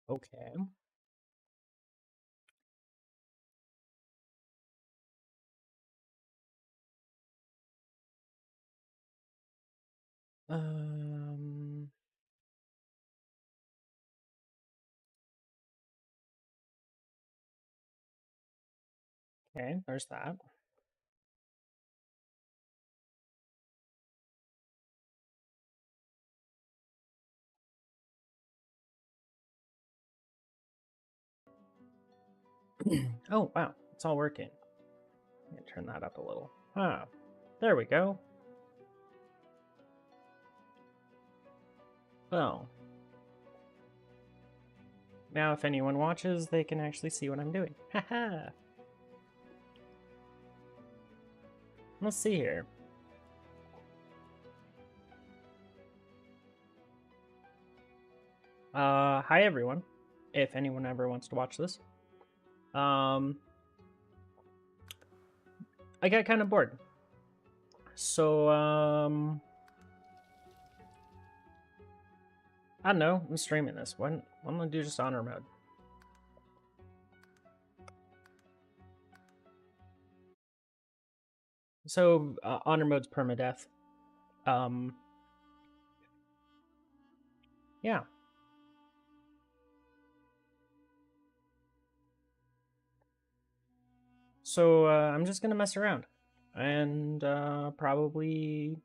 Okay. Um, okay, there's that. Oh, wow, it's all working. Let me turn that up a little. Ah, there we go. Well, now if anyone watches, they can actually see what I'm doing. Haha! Let's see here. Hi everyone. If anyone ever wants to watch this. I got kind of bored. So, I don't know, I'm streaming this. Why don't I do just honor mode? So, honor mode's permadeath. Yeah. So, I'm just gonna mess around. And, probably...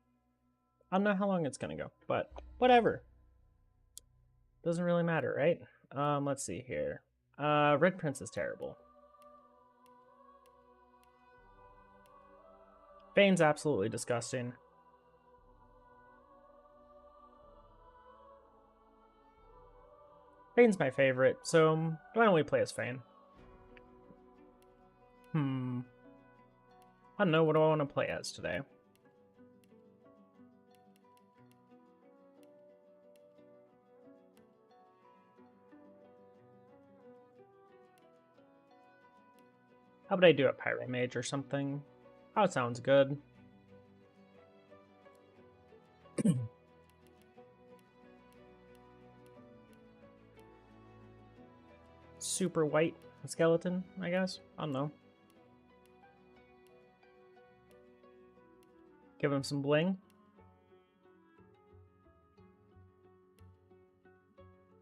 I don't know how long it's gonna go, but whatever. Doesn't really matter, right? Let's see here. Red Prince is terrible. Bane's absolutely disgusting. Bane's my favorite, so why don't we play as Fane? I don't know, what do I want to play as today? How about I do a Pyro Mage or something? Oh, it sounds good. Super white skeleton, I guess? I don't know. Give him some bling.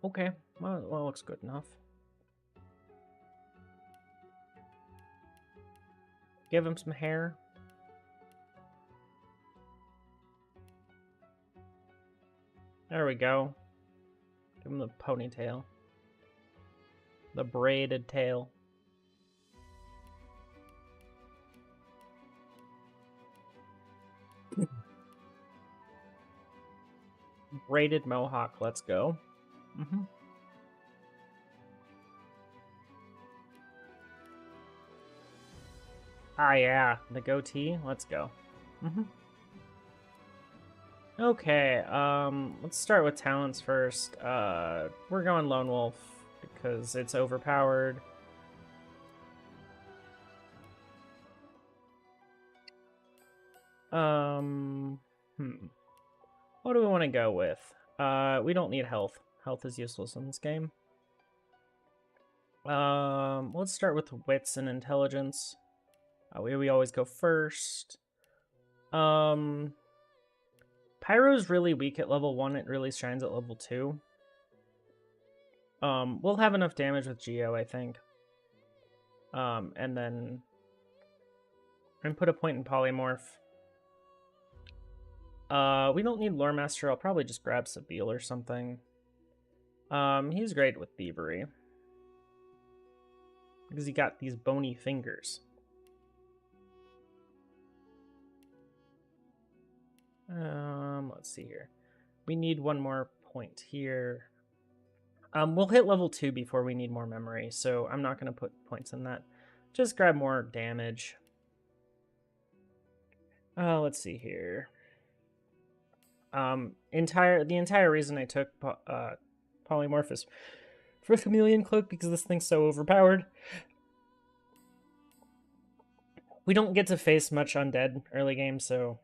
Okay, well, looks good enough. Give him some hair. There we go. Give him the ponytail. The braided tail. Braided mohawk, let's go. Ah, yeah, the goatee, let's go. Okay, let's start with talents first. We're going Lone Wolf because it's overpowered. What do we want to go with? We don't need health. Health is useless in this game. Let's start with wits and intelligence. We always go first. Pyro's really weak at level 1. It really shines at level 2. We'll have enough damage with Geo, I think. And then... and put a point in Polymorph. We don't need Lore Master. I'll probably just grab Sabile or something. He's great with Thievery. Because he got these bony fingers. Let's see here. We need one more point here. We'll hit level 2 before we need more memory, so I'm not going to put points in that. Just grab more damage. Let's see here. The entire reason I took Polymorph is for Chameleon Cloak because this thing's so overpowered. We don't get to face much undead early game, so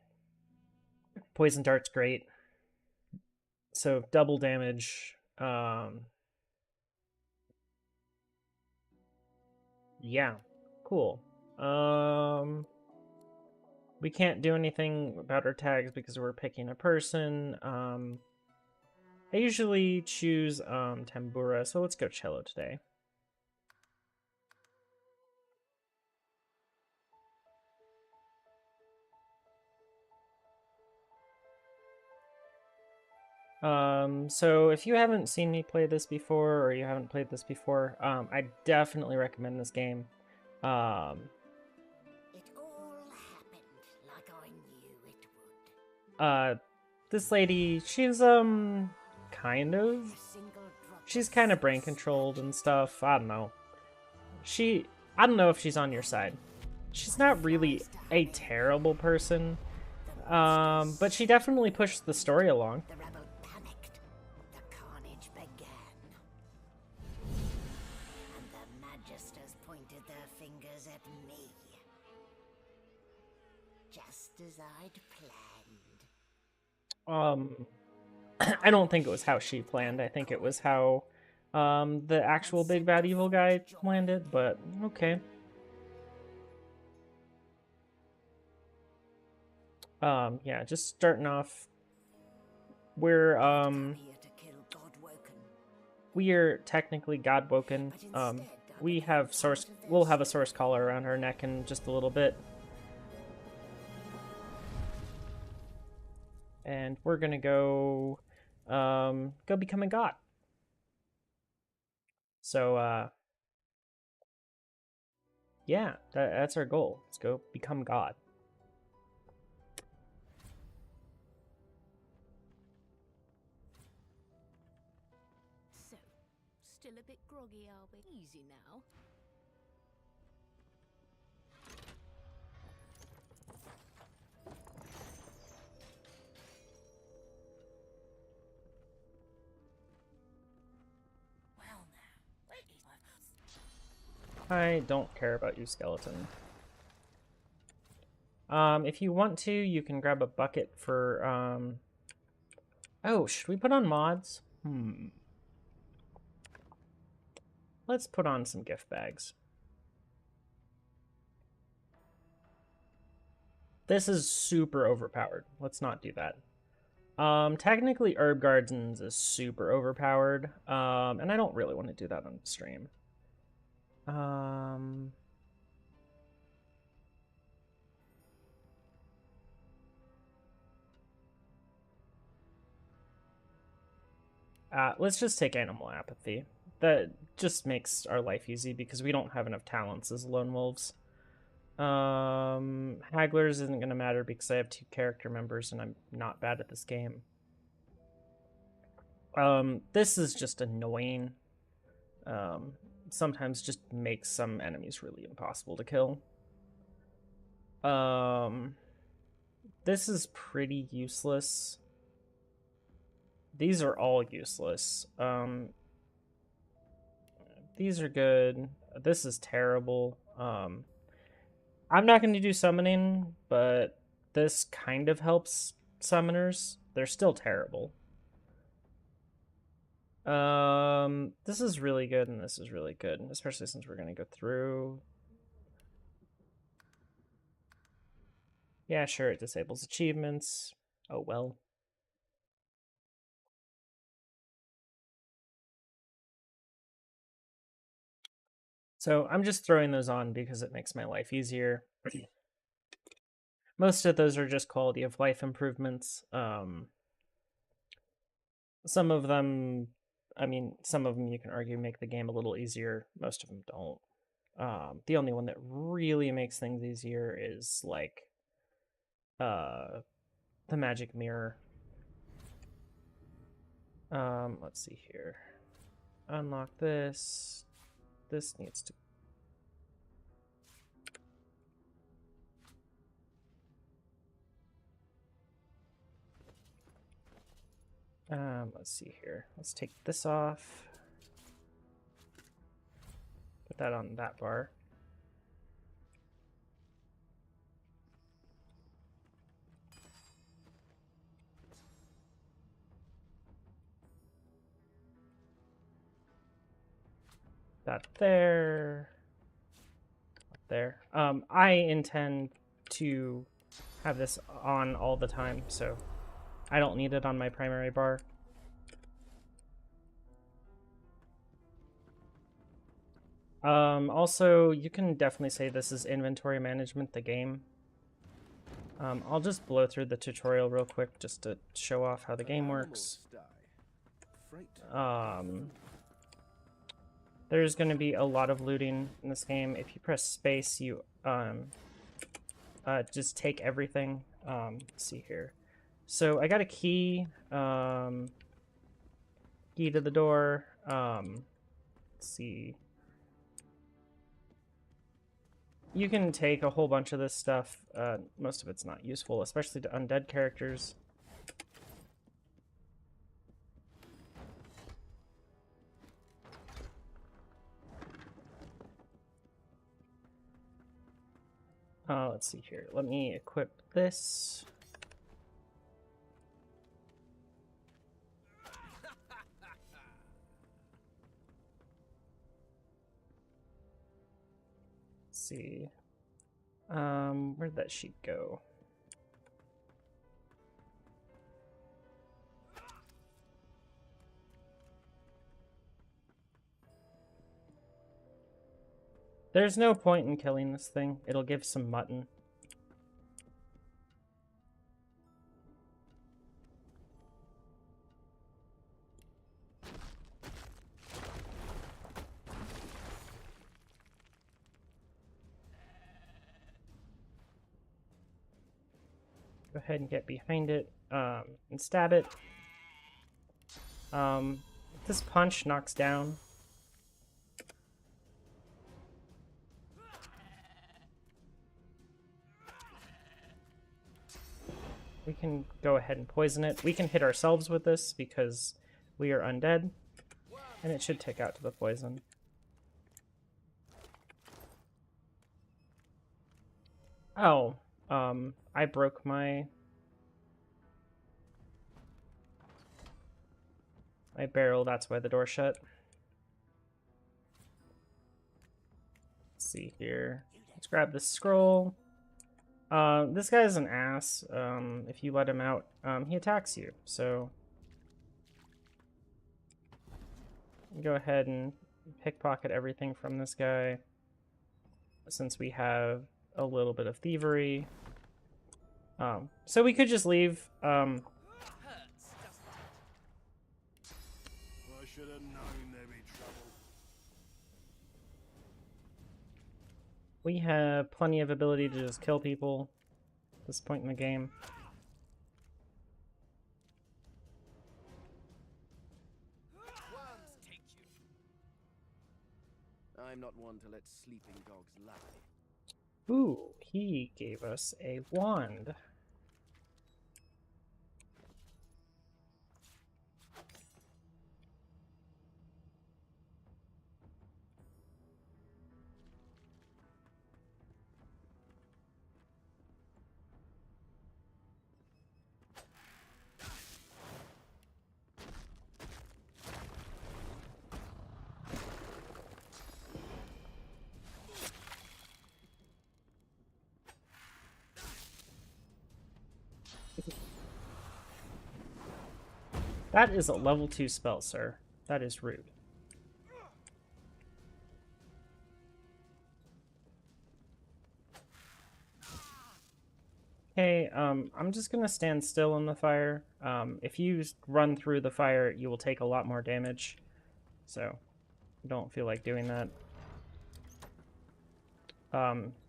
Poison Dart's great. So double damage. Yeah, cool. We can't do anything about our tags because we're picking a person. I usually choose Tambura, so let's go cello today. So if you haven't seen me play this before, or you haven't played this before, I definitely recommend this game. It all happened like I knew it would. This lady, she's kind of, she's kind of brain controlled and stuff. I don't know. I don't know if she's on your side. She's not really a terrible person, but she definitely pushed the story along. The rebel panicked. The carnage began. And the Magisters pointed their fingers at me. Just as I'd planned. I don't think it was how she planned. I think it was how the actual big bad evil guy planned it, but okay. Yeah, just starting off, we're technically Godwoken. We'll have a source collar around her neck in just a little bit. And we're gonna go become a god. So yeah, that's our goal. Let's go become god. So, still a bit groggy, are we? Easy now. I don't care about you, skeleton. If you want to, you can grab a bucket for, Oh, should we put on mods? Let's put on some gift bags. This is super overpowered. Let's not do that. Technically Herb Gardens is super overpowered, and I don't really want to do that on stream. Let's just take Animal Apathy. That just makes our life easy because we don't have enough talents as lone wolves. Hagglers isn't going to matter because I have 2 character members and I'm not bad at this game. This is just annoying. Sometimes just makes some enemies really impossible to kill. This is pretty useless. These are all useless. These are good. This is terrible. I'm not going to do summoning, but this kind of helps summoners. They're still terrible. This is really good, and this is really good, especially since we're going to go through. Yeah, sure, it disables achievements. Oh, well. So I'm just throwing those on because it makes my life easier. Most of those are just quality of life improvements. Some of them, some of them you can argue make the game a little easier. Most of them don't. The only one that really makes things easier is like the magic mirror. Let's see here. Unlock this. This needs to. Let's see here. Let's take this off. Put that on that bar. That there. there. I intend to have this on all the time, so I don't need it on my primary bar. Also, you can definitely say this is inventory management, the game. I'll just blow through the tutorial real quick just to show off how the game works. There's going to be a lot of looting in this game. If you press space, you just take everything. Let's see here. So I got a key. Key to the door. Let's see. You can take a whole bunch of this stuff. Most of it's not useful, especially to undead characters. Let's see here. Let me equip this. Let's see. Where'd that sheep go? There's no point in killing this thing. It'll give some mutton. Go ahead and get behind it and stab it. This punch knocks down. We can go ahead and poison it. We can hit ourselves with this because we are undead, and it should tick out to the poison. Oh, I broke my barrel. That's why the door shut. Let's see here. Let's grab this scroll. This guy's an ass. If you let him out, he attacks you. So go ahead and pickpocket everything from this guy. Since we have a little bit of thievery. So we could just leave. I should have known there'd be trouble. We have plenty of ability to just kill people at this point in the game. Worms take you. I'm not one to let sleeping dogs lie. Ooh, he gave us a wand. That is a level 2 spell, sir. That is rude. Okay, I'm just gonna stand still in the fire. If you run through the fire, you will take a lot more damage. So, don't feel like doing that.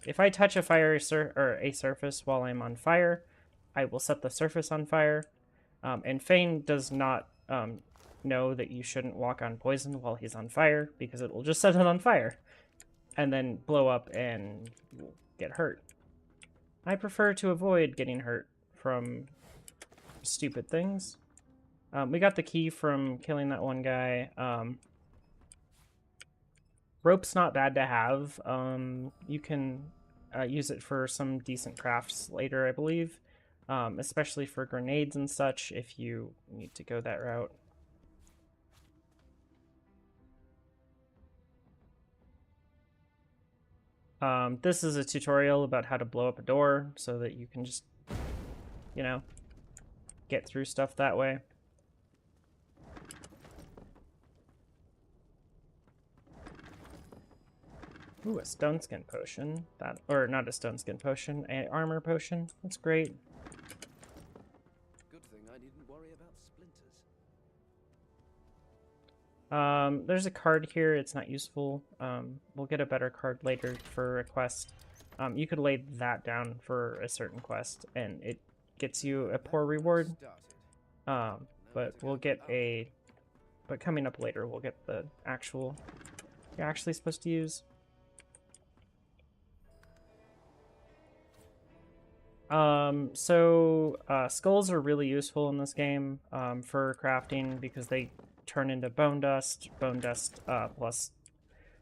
If I touch a a surface while I'm on fire, I will set the surface on fire. And Fane does not know that you shouldn't walk on poison while he's on fire, because it will just set it on fire and then blow up and you will get hurt. I prefer to avoid getting hurt from stupid things. We got the key from killing that one guy. Rope's not bad to have. You can use it for some decent crafts later, I believe. Especially for grenades and such, if you need to go that route. This is a tutorial about how to blow up a door so that you can just, you know, get through stuff that way. Ooh, a stone skin potion. That, or not a stone skin potion, a armor potion. That's great. Good thing I needn't worry about splinters. There's a card here. It's not useful. We'll get a better card later for a quest. You could lay that down for a certain quest, and it gets you a poor reward. But we'll get a... But coming up later, we'll get the actual... You're actually supposed to use. Skulls are really useful in this game for crafting because they turn into bone dust. Bone dust plus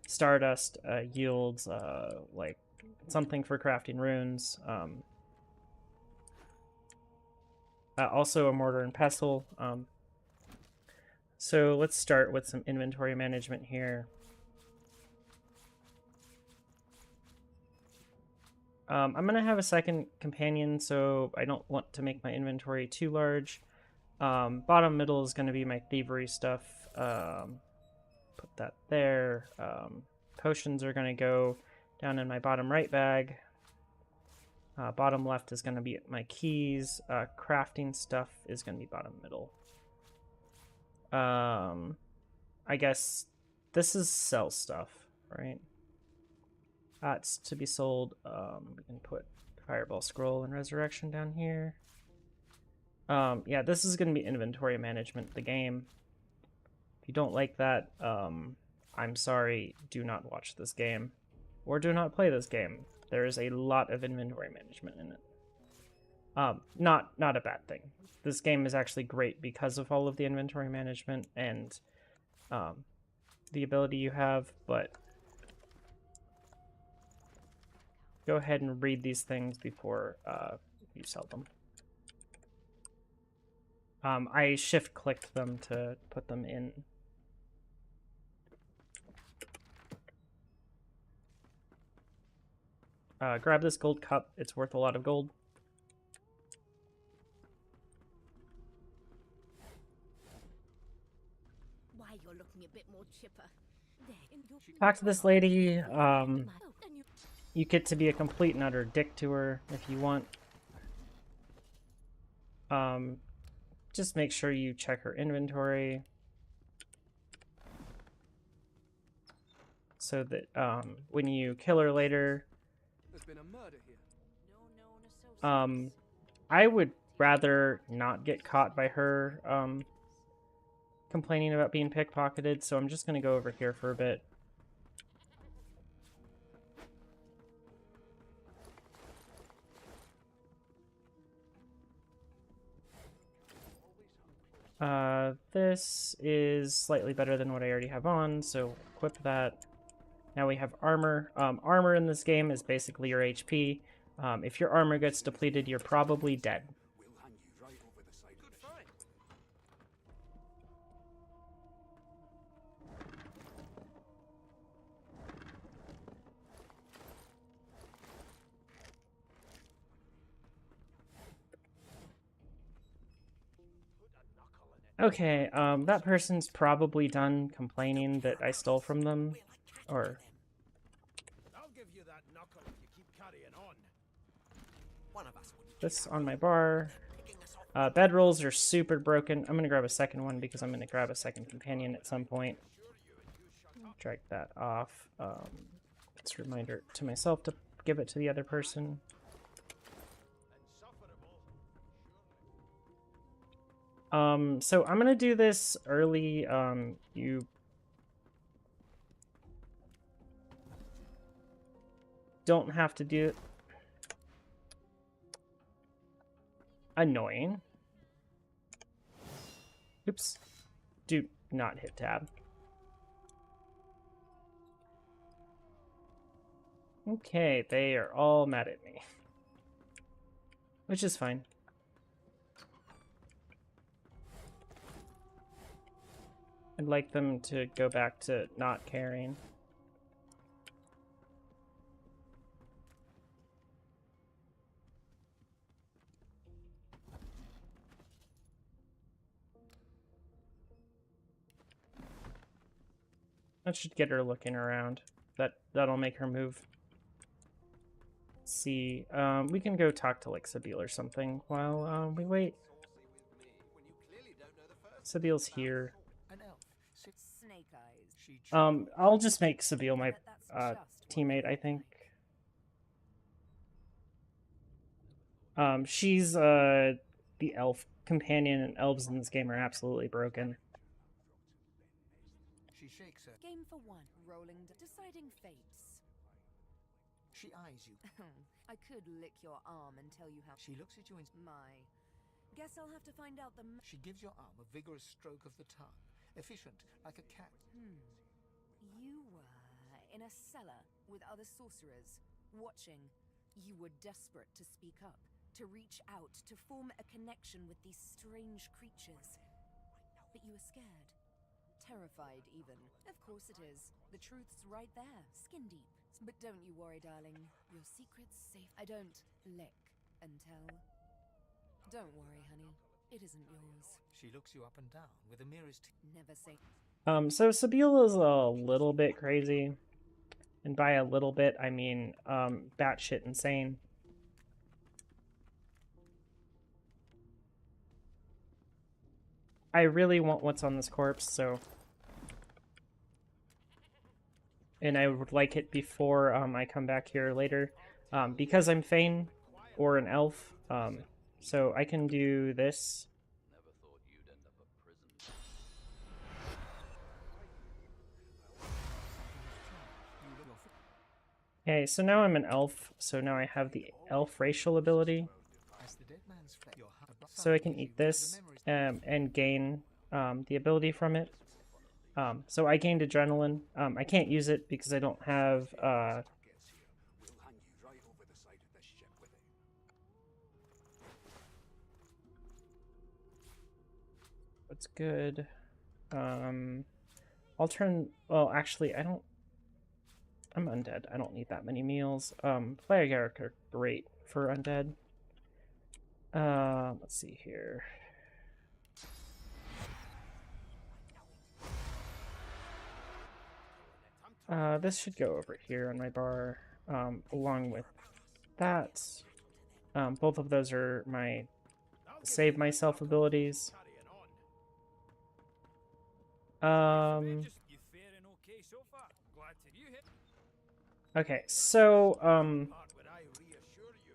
stardust yields like something for crafting runes. Also a mortar and pestle. So let's start with some inventory management here. I'm going to have a second companion, so I don't want to make my inventory too large. Bottom middle is going to be my thievery stuff. Put that there. Potions are going to go down in my bottom right bag. Bottom left is going to be my keys. Crafting stuff is going to be bottom middle. I guess this is sell stuff, right? It's to be sold. We can put Fireball Scroll and Resurrection down here. Yeah, this is going to be inventory management, the game. If you don't like that, I'm sorry, do not watch this game. Or do not play this game. There is a lot of inventory management in it. Not a bad thing. This game is actually great because of all of the inventory management and the ability you have, but go ahead and read these things before you sell them. I shift-clicked them to put them in. Grab this gold cup. It's worth a lot of gold. Why you're looking a bit more chipper. Talk to this lady. You get to be a complete and utter dick to her if you want. Just make sure you check her inventory so that when you kill her later, There's been a murder here. I would rather not get caught by her complaining about being pickpocketed, so I'm just gonna go over here for a bit. This is slightly better than what I already have on, so equip that. Now we have armor. Armor in this game is basically your HP. If your armor gets depleted, you're probably dead. We'll hang you right over the side of the ship. Okay, that person's probably done complaining that I stole from them, or... I'll give you that knuckle if you keep carrying on. One of us would This on my bar. Bedrolls are super broken. I'm gonna grab a second one because I'm gonna grab a second companion at some point. Drag that off. It's a reminder to myself to give it to the other person. So I'm gonna do this early. You don't have to do it. Annoying. Oops. Do not hit tab. Okay, they are all mad at me. Which is fine. I'd like them to go back to not caring. That should get her looking around. That'll make her move. Let's see. We can go talk to like Sabine or something while we wait. Sabile's here. Snake eyes. I'll just make Sabile my teammate, I think. She's the elf companion, and elves in this game are absolutely broken. She shakes her. Game for one. Rolling, deciding fates. She eyes you. I could lick your arm and tell you how. She looks at you and My. Guess I'll have to find out the. she gives your arm a vigorous stroke of the tongue. Efficient, like a cat. You were in a cellar with other sorcerers, watching. You were desperate to speak up, to reach out, to form a connection with these strange creatures. But you were scared. Terrified, even. Of course it is. The truth's right there, skin deep. But don't you worry, darling. Your secret's safe. I don't lick and tell. Don't worry, honey. It isn't yours. She looks you up and down with the merest. Never say. So Sabile is a little bit crazy. And by a little bit, I mean, batshit insane. I really want what's on this corpse, so... And I would like it before I come back here later. Because I'm Thane, or an elf, so I can do this. Okay, so now I'm an elf, so now I have the elf racial ability. So I can eat this and gain the ability from it. So I gained adrenaline. I can't use it because I don't have... what's good? I'll turn... Well, actually, I don't... I'm undead. I don't need that many meals. Fire character, great for undead. Let's see here. This should go over here on my bar, along with that. Both of those are my save myself abilities. Okay, so,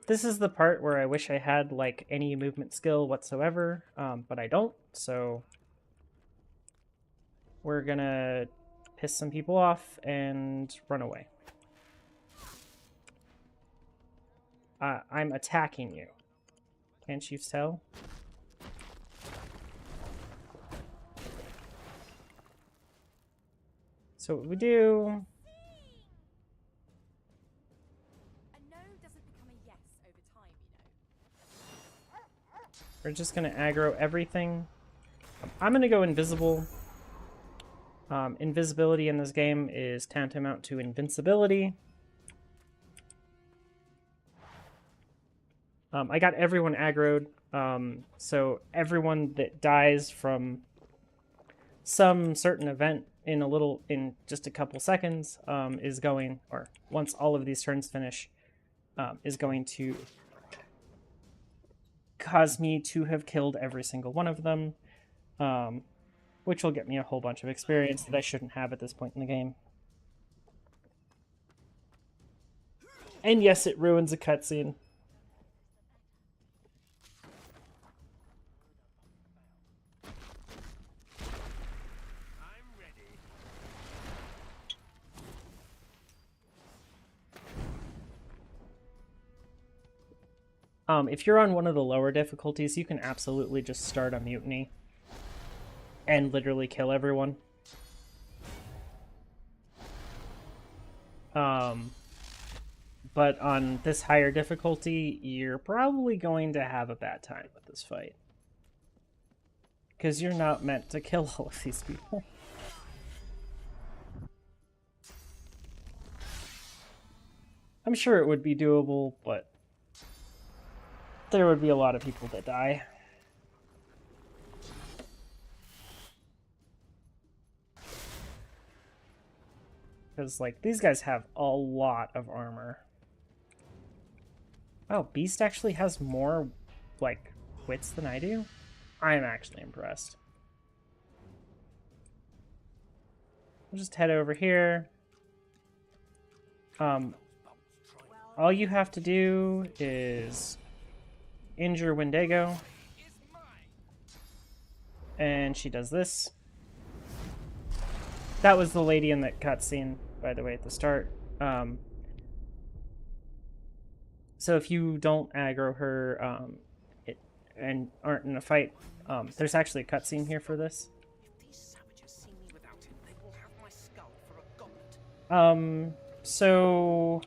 this is the part where I wish I had, like, any movement skill whatsoever, but I don't, so we're gonna piss some people off and run away. I'm attacking you. Can't you tell? So what we do... We're just gonna aggro everything. I'm gonna go invisible. Invisibility in this game is tantamount to invincibility. I got everyone aggroed, so everyone that dies from some certain event in just a couple seconds is going, or once all of these turns finish, is going to cause me to have killed every single one of them, which will get me a whole bunch of experience that I shouldn't have at this point in the game. And yes, it ruins a cutscene. If you're on one of the lower difficulties, you can absolutely just start a mutiny and literally kill everyone. But on this higher difficulty, you're probably going to have a bad time with this fight. Because you're not meant to kill all of these people. I'm sure it would be doable, but there would be a lot of people that die. Because, like, these guys have a lot of armor. Oh, Beast actually has more, like, wits than I do? I'm actually impressed. We'll just head over here. All you have to do is injure Wendigo. And she does this. That was the lady in that cutscene, by the way, at the start. So if you don't aggro her and aren't in a fight, there's actually a cutscene here for this. If these savages see me without him, they will have my skull for a goblet. So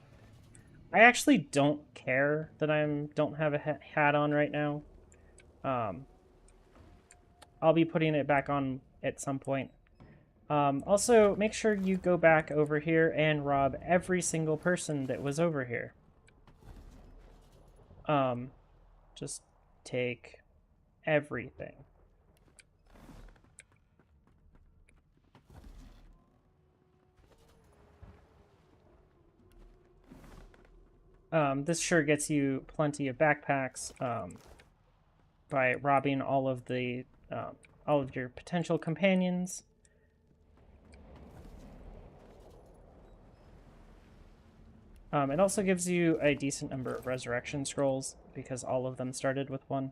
I actually don't care that don't have a hat on right now. I'll be putting it back on at some point. Also, make sure you go back over here and rob every single person that was over here. Just take everything. This sure gets you plenty of backpacks by robbing all of your potential companions. It also gives you a decent number of resurrection scrolls because all of them started with one.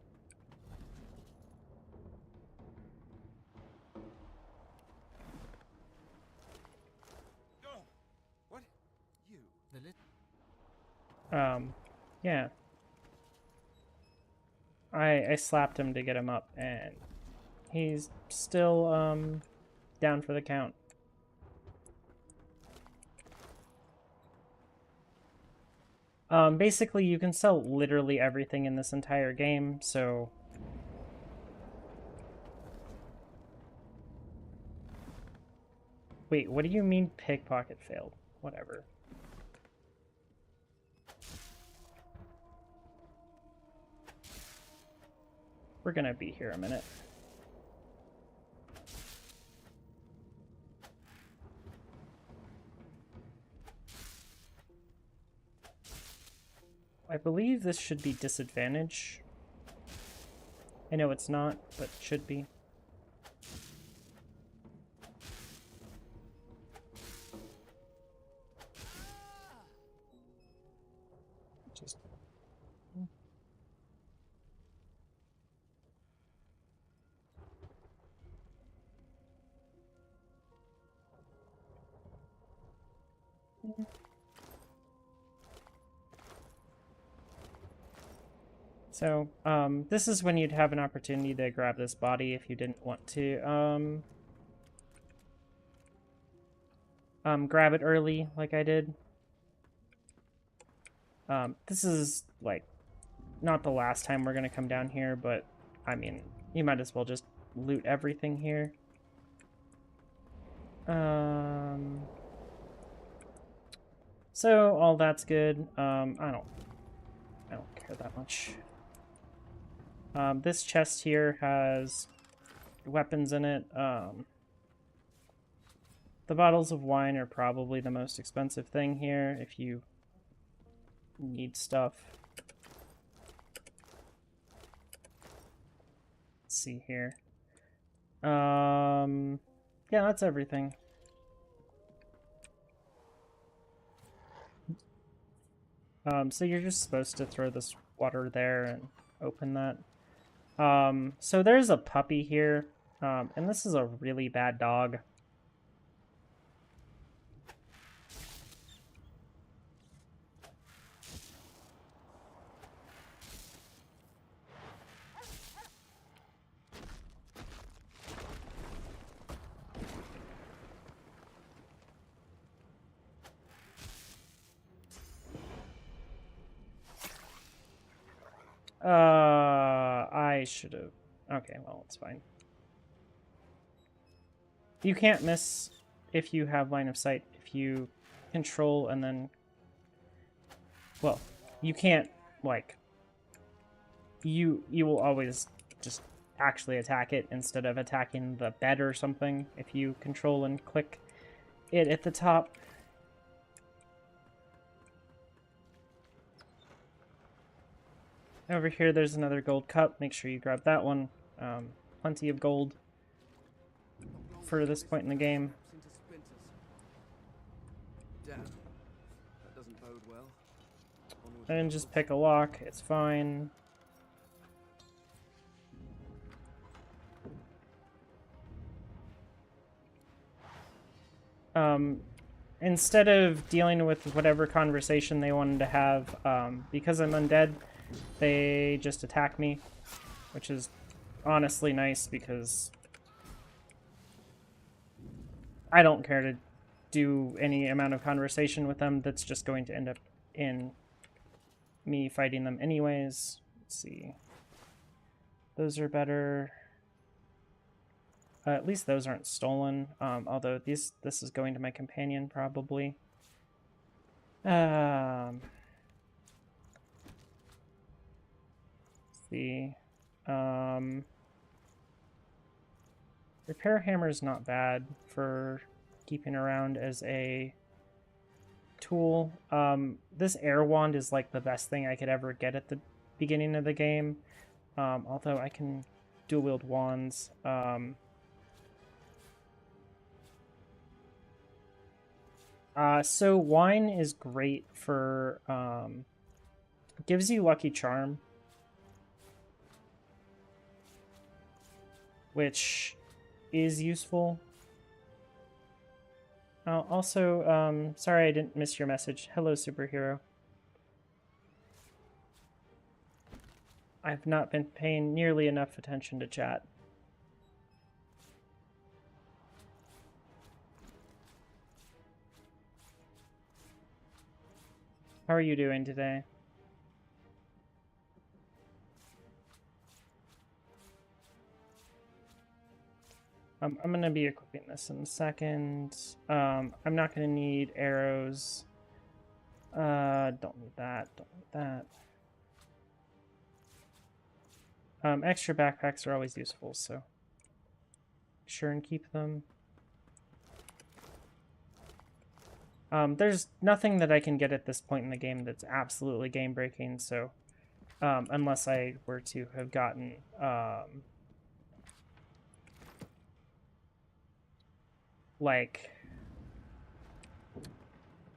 Oh, what? You? Yeah. I slapped him to get him up, and he's still, down for the count. Basically, you can sell literally everything in this entire game, so... Wait, what do you mean pickpocket failed? Whatever. We're gonna be here a minute. I believe this should be disadvantage. I know it's not, but it should be. Just... So, this is when you'd have an opportunity to grab this body if you didn't want to, grab it early, like I did. This is, like, not the last time we're gonna come down here, but, I mean, you might as well just loot everything here. So, all that's good. I don't care that much. This chest here has weapons in it. The bottles of wine are probably the most expensive thing here if you need stuff. Let's see here. Yeah, that's everything. So you're just supposed to throw this water there and open that. So there's a puppy here, and this is a really bad dog. I should have... Okay, well, it's fine. You can't miss if you have line of sight. If you control and then... Well, you can't, like... You will always just actually attack it instead of attacking the bed or something if you control and click it at the top. Over here, there's another gold cup. Make sure you grab that one. Plenty of gold for this point in the game. Into splinters. Damn. That doesn't bode well. Onward And and just pick a lock. It's fine. Instead of dealing with whatever conversation they wanted to have, because I'm undead, they just attack me, which is honestly nice because I don't care to do any amount of conversation with them. That's just going to end up in me fighting them anyways. Let's see. Those are better. At least those aren't stolen, although this is going to my companion, probably. Let's see. Repair hammer is not bad for keeping around as a tool. This air wand is like the best thing I could ever get at the beginning of the game, although I can dual wield wands. So wine is great for, gives you lucky charm, which is useful. Also, sorry I didn't miss your message. Hello, superhero. I've not been paying nearly enough attention to chat. How are you doing today? I'm going to be equipping this in a second. I'm not going to need arrows. Don't need that. Don't need that. Extra backpacks are always useful, so make sure and keep them. There's nothing that I can get at this point in the game that's absolutely game-breaking, so unless I were to have gotten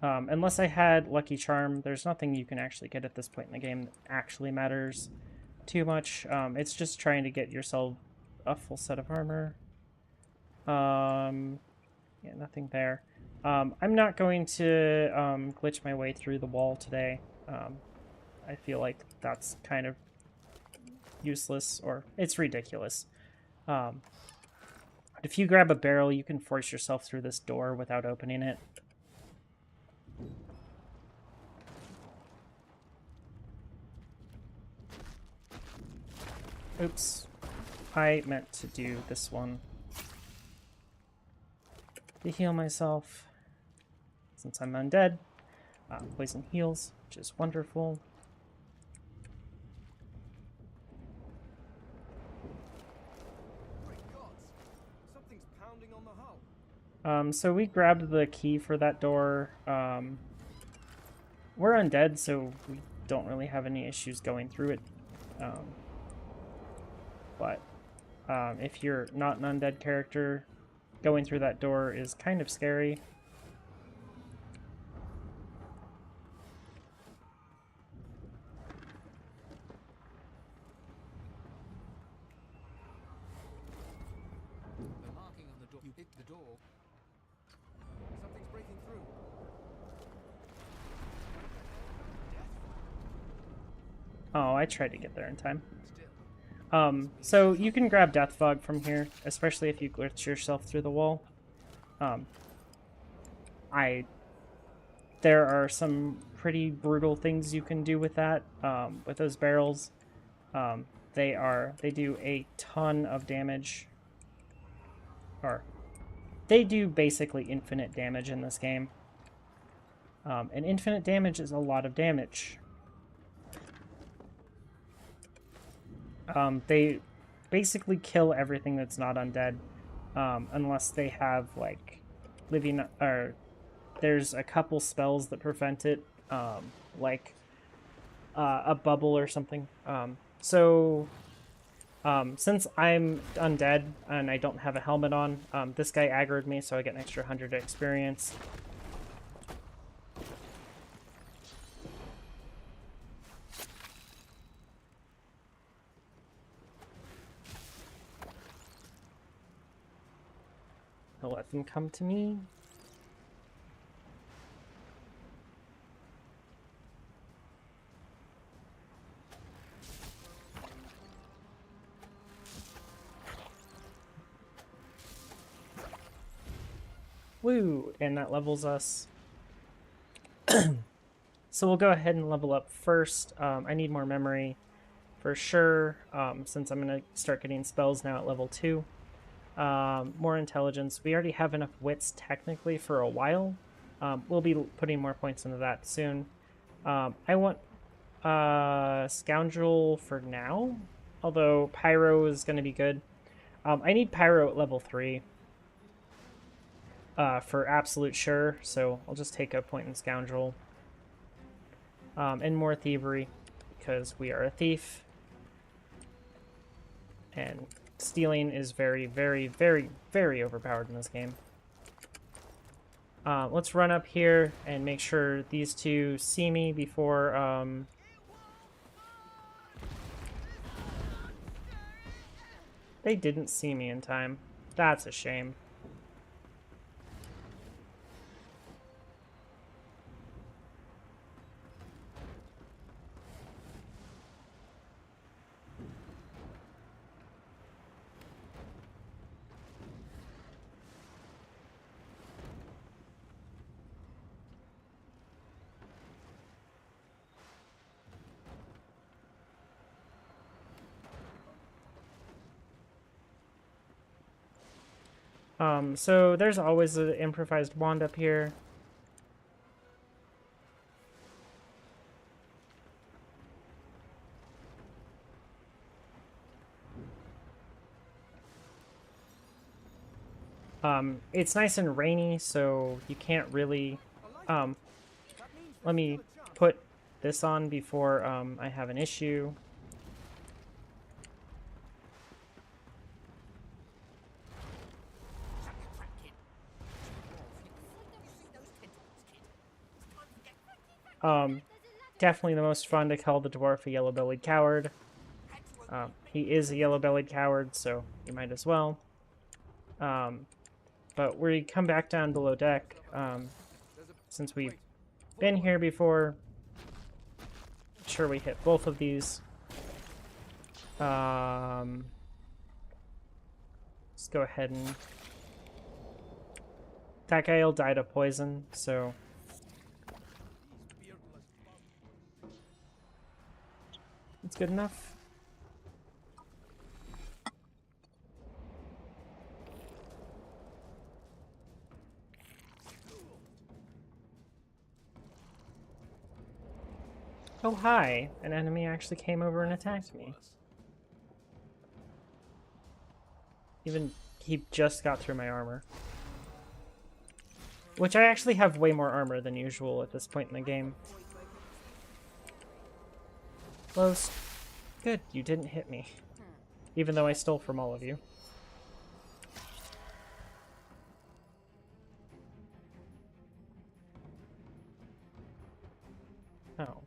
unless I had Lucky Charm, there's nothing you can actually get at this point in the game that actually matters too much. It's just trying to get yourself a full set of armor. Yeah, nothing there. I'm not going to glitch my way through the wall today. I feel like that's kind of useless, or it's ridiculous. If you grab a barrel, you can force yourself through this door without opening it. Oops. I meant to do this one to heal myself. Since I'm undead, poison heals, which is wonderful. Great gods! Something's pounding on the hull. So we grabbed the key for that door. We're undead, so we don't really have any issues going through it. But if you're not an undead character, going through that door is kind of scary. The marking on the door. You hit the door. Something's breaking through. Oh, I tried to get there in time. Still. So you can grab Death Fog from here, especially if you glitch yourself through the wall. There are some pretty brutal things you can do with that, with those barrels. They do a ton of damage. Or, they do basically infinite damage in this game. And infinite damage is a lot of damage. They basically kill everything that's not undead, unless they have, like, living, or there's a couple spells that prevent it, like a bubble or something. Since I'm undead and I don't have a helmet on, this guy aggroed me, so I get an extra 100 experience. I'll let them come to me. Woo! And that levels us. So we'll go ahead and level up first. I need more memory for sure, since I'm going to start getting spells now at level 2. More intelligence. We already have enough wits technically for a while. We'll be putting more points into that soon. I want Scoundrel for now, although Pyro is going to be good. I need Pyro at level 3 for absolute sure, so I'll just take a point in Scoundrel. And more Thievery, because we are a thief. And stealing is very, very, very, very overpowered in this game. Let's run up here and make sure these two see me before... They didn't see me in time. That's a shame. So there's always an improvised wand up here. It's nice and rainy, so you can't really... let me put this on before I have an issue. Definitely the most fun to call the dwarf a yellow-bellied coward. He is a yellow-bellied coward, so you might as well. But we come back down below deck, since we've been here before. I'm sure we hit both of these. Let's go ahead and... That guy will die to poison, so... It's good enough. Oh, hi. An enemy actually came over and attacked me. Even he just got through my armor. Which I actually have way more armor than usual at this point in the game. Close. Good, you didn't hit me. Even though I stole from all of you. Oh.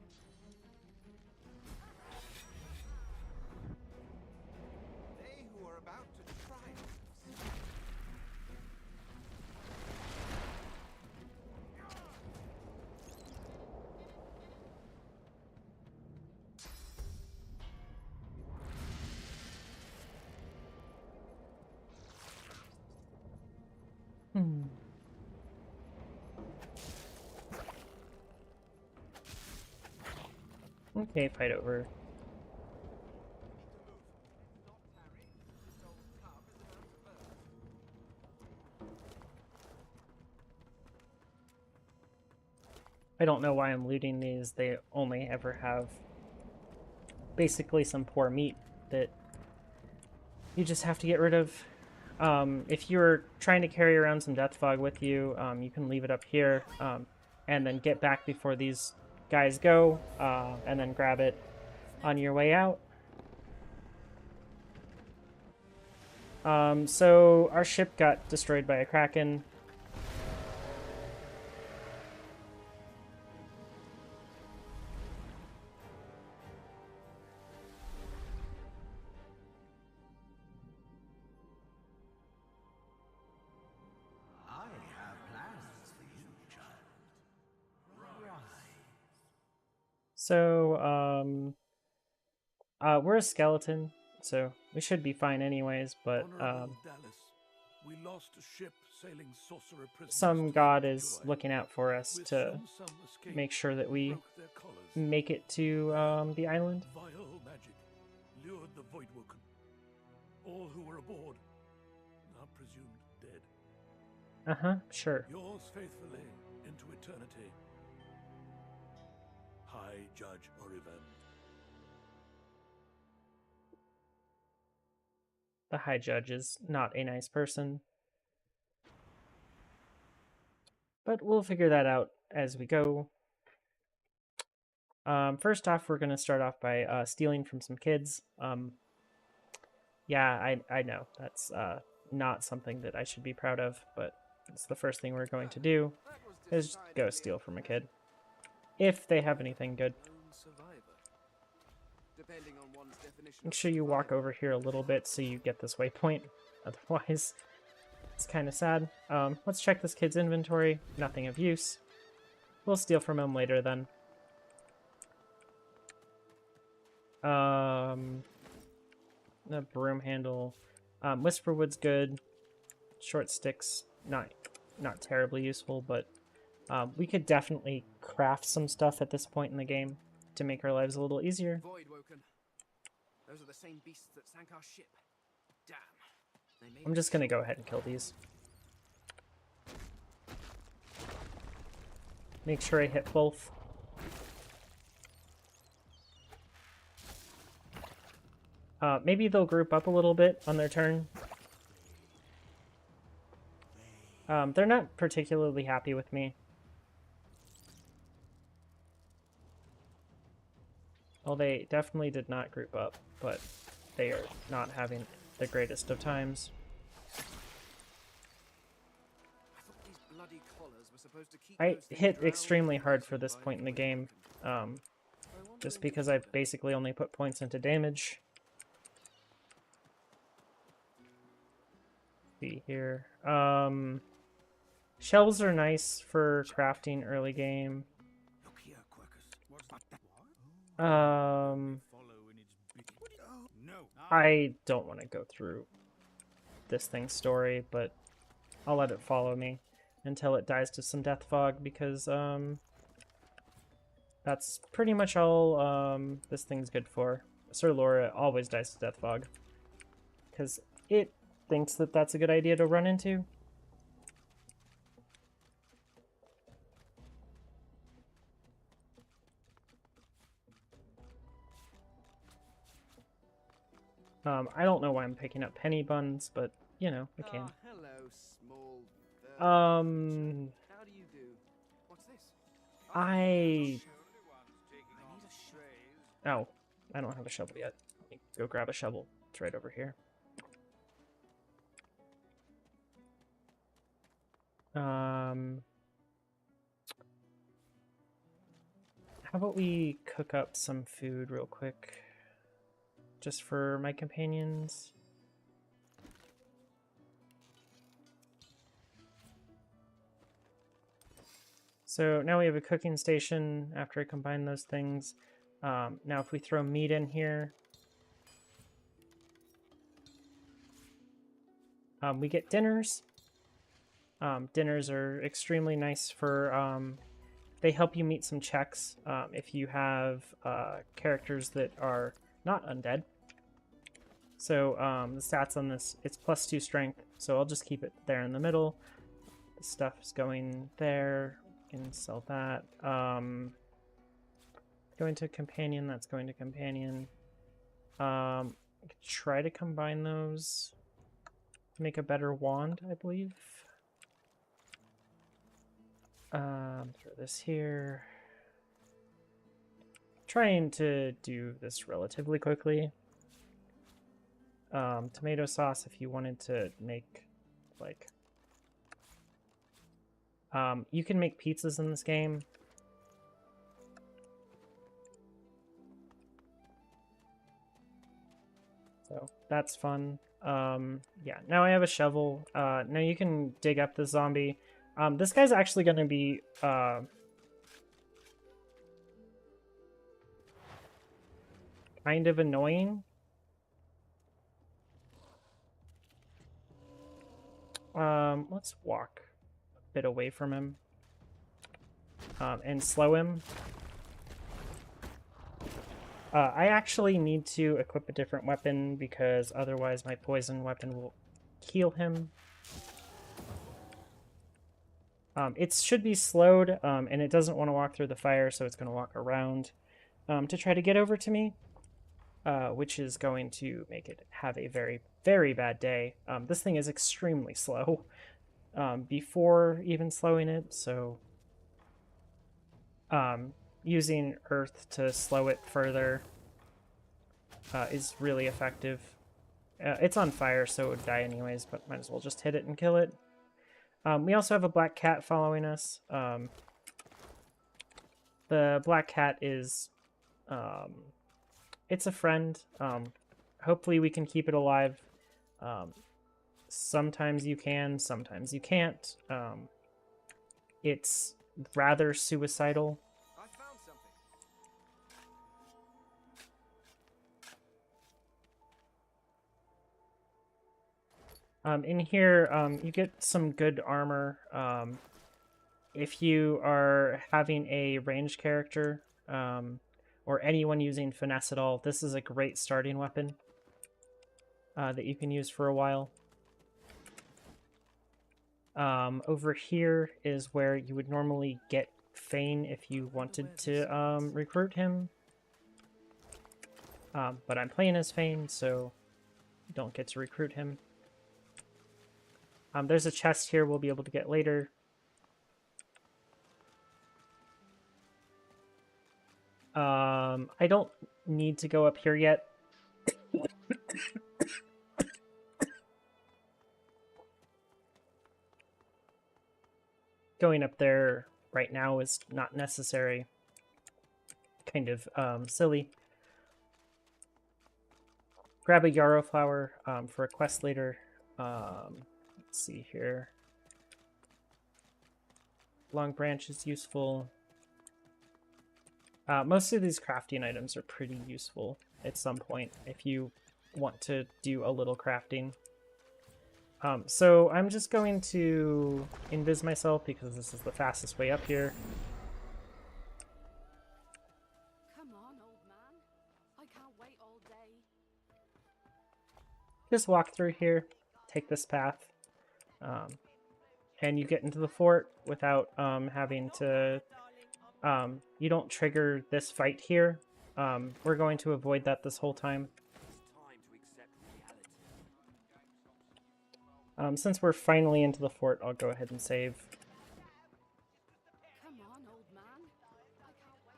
They who are about to triumph. Okay, fight over. I don't know why I'm looting these. They only ever have basically some poor meat that you just have to get rid of. If you're trying to carry around some death fog with you, you can leave it up here, and then get back before these guys go, and then grab it on your way out. So our ship got destroyed by a kraken. I have plans for you, child. So, we're a skeleton, so we should be fine anyways, but, Honorable Dallas, we lost a ship sailing sorcerer prisoners some to god Fort is Joy. looking out for us With to some escaped, make sure that we broke their collars. make it to, the island. Vile magic lured the Voidwoken. All who were aboard are presumed dead. Uh-huh, sure. Yours faithfully into eternity, High Judge Orivan. The High Judge is not a nice person. But we'll figure that out as we go. First off, we're going to start off by stealing from some kids. Yeah, I know that's not something that I should be proud of, but it's the first thing we're going to do, is go steal from a kid. If they have anything good. Make sure you walk over here a little bit so you get this waypoint. Otherwise, it's kind of sad. Let's check this kid's inventory. Nothing of use. We'll steal from him later then. The broom handle. Whisperwood's good. Short sticks, not terribly useful, but we could definitely craft some stuff at this point in the game to make our lives a little easier. Voidwoken. Those are the same beasts that sank our ship. Damn. I'm just gonna go ahead and kill these. Make sure I hit both. Maybe they'll group up a little bit on their turn. They're not particularly happy with me. Well, they definitely did not group up, but they are not having the greatest of times. I hit extremely hard for this point in the game, just because I've basically only put points into damage. See here. Shells are nice for crafting early game. I don't want to go through this thing's story, but I'll let it follow me until it dies to some death fog, because that's pretty much all this thing's good for. Sir Laura always dies to death fog because it thinks that that's a good idea to run into. I don't know why I'm picking up penny buns, but you know, I can. Hello, small bird. How do you do? What's this? Oh, I don't have a shovel yet. Let me go grab a shovel. It's right over here. How about we cook up some food real quick? Just for my companions. So now we have a cooking station after I combine those things. Now if we throw meat in here, we get dinners. Dinners are extremely nice for, they help you meet some checks if you have characters that are not undead. So the stats on this, it's +2 strength, so I'll just keep it there in the middle. The stuff's going there. We can sell that. Going to companion, that's going to companion. I could try to combine those to make a better wand, I believe. Throw this here. trying to do this relatively quickly. Tomato sauce, if you wanted to make, like... you can make pizzas in this game. So that's fun. Yeah, now I have a shovel. Now you can dig up the zombie. This guy's actually going to be kind of annoying. Let's walk a bit away from him and slow him. I actually need to equip a different weapon because otherwise my poison weapon will heal him. It should be slowed, and it doesn't want to walk through the fire, so it's going to walk around to try to get over to me, which is going to make it have a very, very bad day. This thing is extremely slow before even slowing it, so using earth to slow it further is really effective. It's on fire, so it would die anyways, but might as well just hit it and kill it. We also have a black cat following us. The black cat is... it's a friend. Hopefully we can keep it alive. Sometimes you can, sometimes you can't. It's rather suicidal. I found something. In here, you get some good armor. If you are having a ranged character, or anyone using finesse at all, this is a great starting weapon that you can use for a while. Over here is where you would normally get Fane if you wanted to recruit him. But I'm playing as Fane, so you don't get to recruit him. There's a chest here we'll be able to get later. I don't need to go up here yet. Going up there right now is not necessary. Kind of silly. Grab a yarrow flower for a quest later. Let's see here. Long branch is useful. Most of these crafting items are pretty useful at some point if you want to do a little crafting. So I'm just going to invis myself because this is the fastest way up here. Come on, old man. I can't wait all day. Just walk through here, take this path, and you get into the fort without having to... you don't trigger this fight here. We're going to avoid that this whole time. Since we're finally into the fort, I'll go ahead and save. Come on, old man. I can't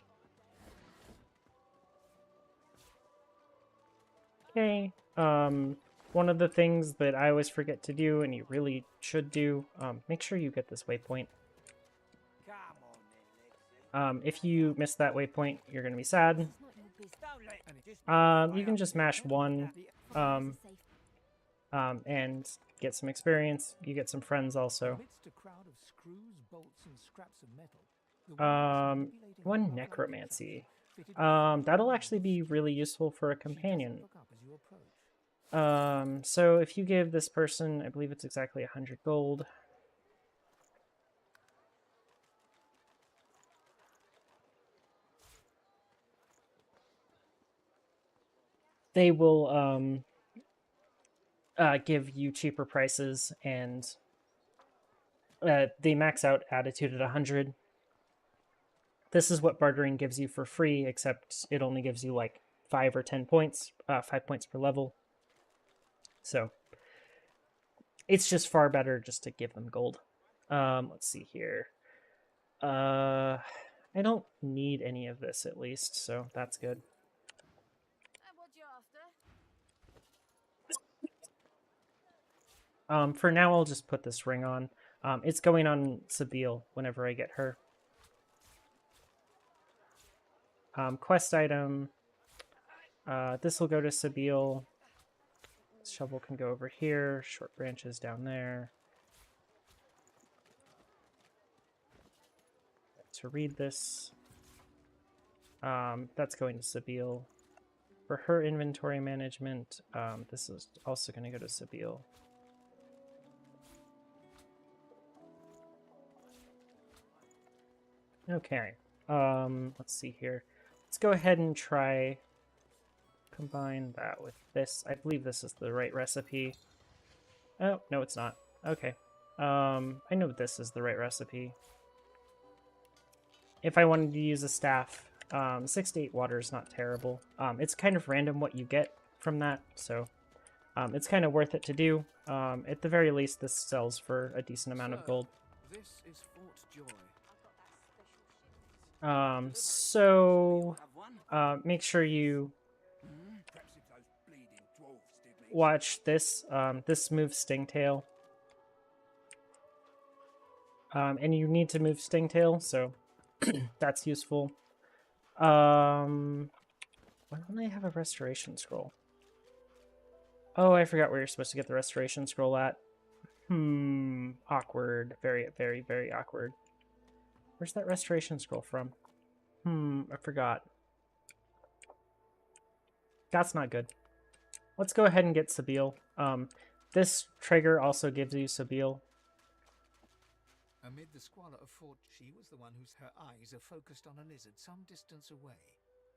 wait all day. Okay. One of the things that I always forget to do, and you really should do, make sure you get this waypoint. If you miss that waypoint, you're going to be sad. You can just mash 1 and get some experience. You get some friends also. One necromancy. That'll actually be really useful for a companion. So if you give this person, I believe it's exactly 100 gold. They will give you cheaper prices, and they max out attitude at 100. This is what bartering gives you for free, except it only gives you like 5 or 10 points, 5 points per level. So it's just far better just to give them gold. Let's see here. I don't need any of this at least, so that's good. And what you after? For now, I'll just put this ring on. It's going on Sabine whenever I get her. Quest item. This will go to Sabine. Shovel can go over here. Short branches down there. To read this. That's going to Sabine. For her inventory management, this is also going to go to Sabine. Okay. Let's see here. Let's go ahead and try combine that with this. I believe this is the right recipe. Oh, no, it's not. Okay. I know this is the right recipe. If I wanted to use a staff, 6 to 8 water is not terrible. It's kind of random what you get from that, so it's kind of worth it to do. At the very least, this sells for a decent amount of gold. This is Fort Joy. So make sure you Perhaps if those bleeding dwarves did me. watch this. This moves Stingtail. And you need to move Stingtail, so that's useful. Why don't I have a restoration scroll? Oh, I forgot where you're supposed to get the restoration scroll at. Awkward. Very, very, very awkward. Where's that restoration scroll from? I forgot. That's not good. Let's go ahead and get Sabine. This trigger also gives you Sabine. Amid the squalor of Fort, she was the one whose her eyes are focused on a lizard some distance away.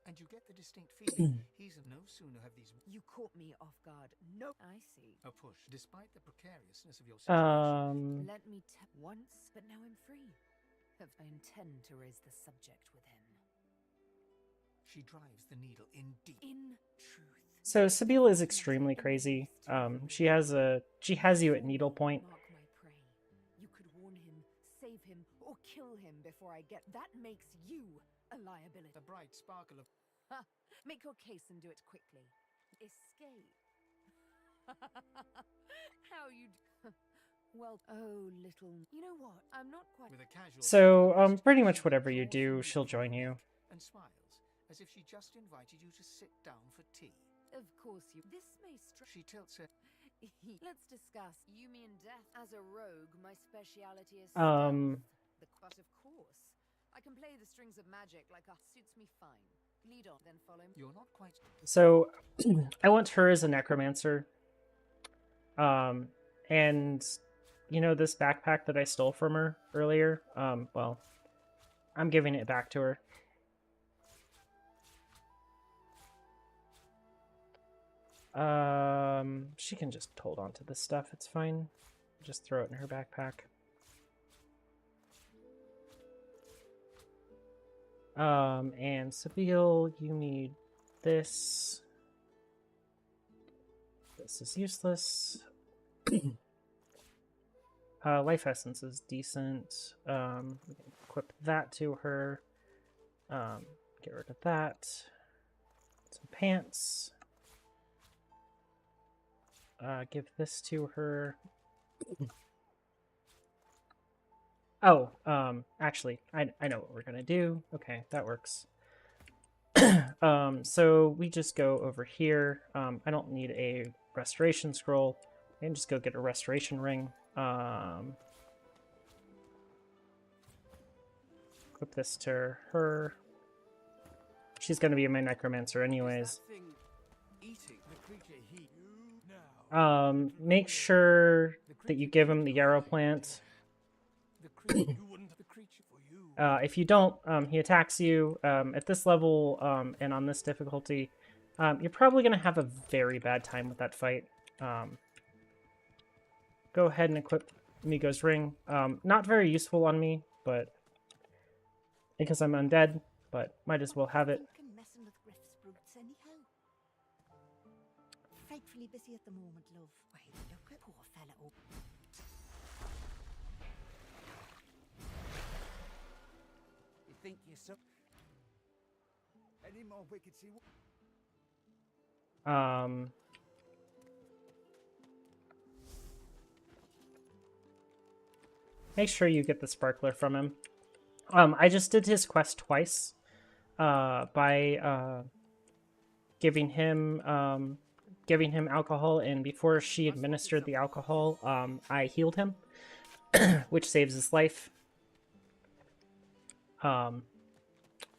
And you get the distinct feeling he's no sooner have these You caught me off guard. No, I see. a push, despite the precariousness of your situation. Let me once, but now I'm free. I intend to raise the subject with him. She drives the needle in deep. In truth. So Sabine is extremely crazy. She has you at needlepoint. Mark my prey. You could warn him, save him, or kill him before I get. That makes you a liability. A bright sparkle of Ha! Make your case and do it quickly. Escape. How you? Well, oh, little. You know what? I'm not quite. with a casual. So pretty much whatever you do, she'll join you. And smiles, as if she just invited you to sit down for tea. Of course you. This may She tilts her. Let's discuss. You mean death as a rogue? My speciality is but of course, I can play the strings of magic like a suits me fine. Lead on, then follow me. You're not quite. So I want her as a necromancer. And you know this backpack that I stole from her earlier? Well, I'm giving it back to her. She can just hold on to this stuff, it's fine. Just throw it in her backpack. And Sabine, you need this. This is useless. Life essence is decent. We can equip that to her. Get rid of that. Some pants. Give this to her. Oh, actually, I know what we're gonna do. Okay, that works. So we just go over here. I don't need a restoration scroll. I can just go get a restoration ring. Equip this to her. She's gonna be my necromancer anyways. That thing eating The creature he now. Make sure that you give him the yarrow plant. The creature you wouldn't the creature for you. If you don't, he attacks you. At this level and on this difficulty, you're probably going to have a very bad time with that fight. Go ahead and equip Migo's ring. Not very useful on me, but because I'm undead, but might as well have it. Thinking messing with Griff's brutes anyhow. Frightfully busy at the moment, love. Wait, look at poor fella. You think think you're so... Any more wicked see... Make sure you get the sparkler from him. I just did his quest twice by giving him alcohol, and before she administered the alcohol, I healed him, which saves his life.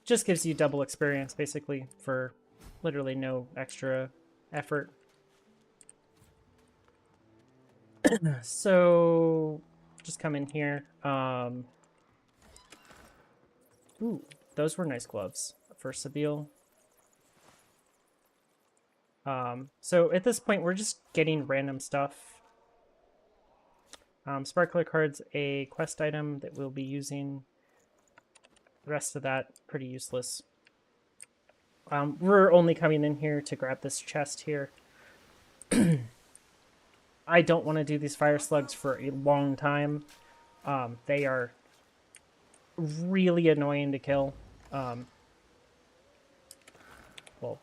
Just gives you double experience, basically, for literally no extra effort. So, just come in here. Ooh, those were nice gloves for Sabine. So at this point, we're just getting random stuff. Sparkler card's a quest item that we'll be using. The rest of that, pretty useless. We're only coming in here to grab this chest here. I don't want to do these fire slugs for a long time. They are really annoying to kill. Well,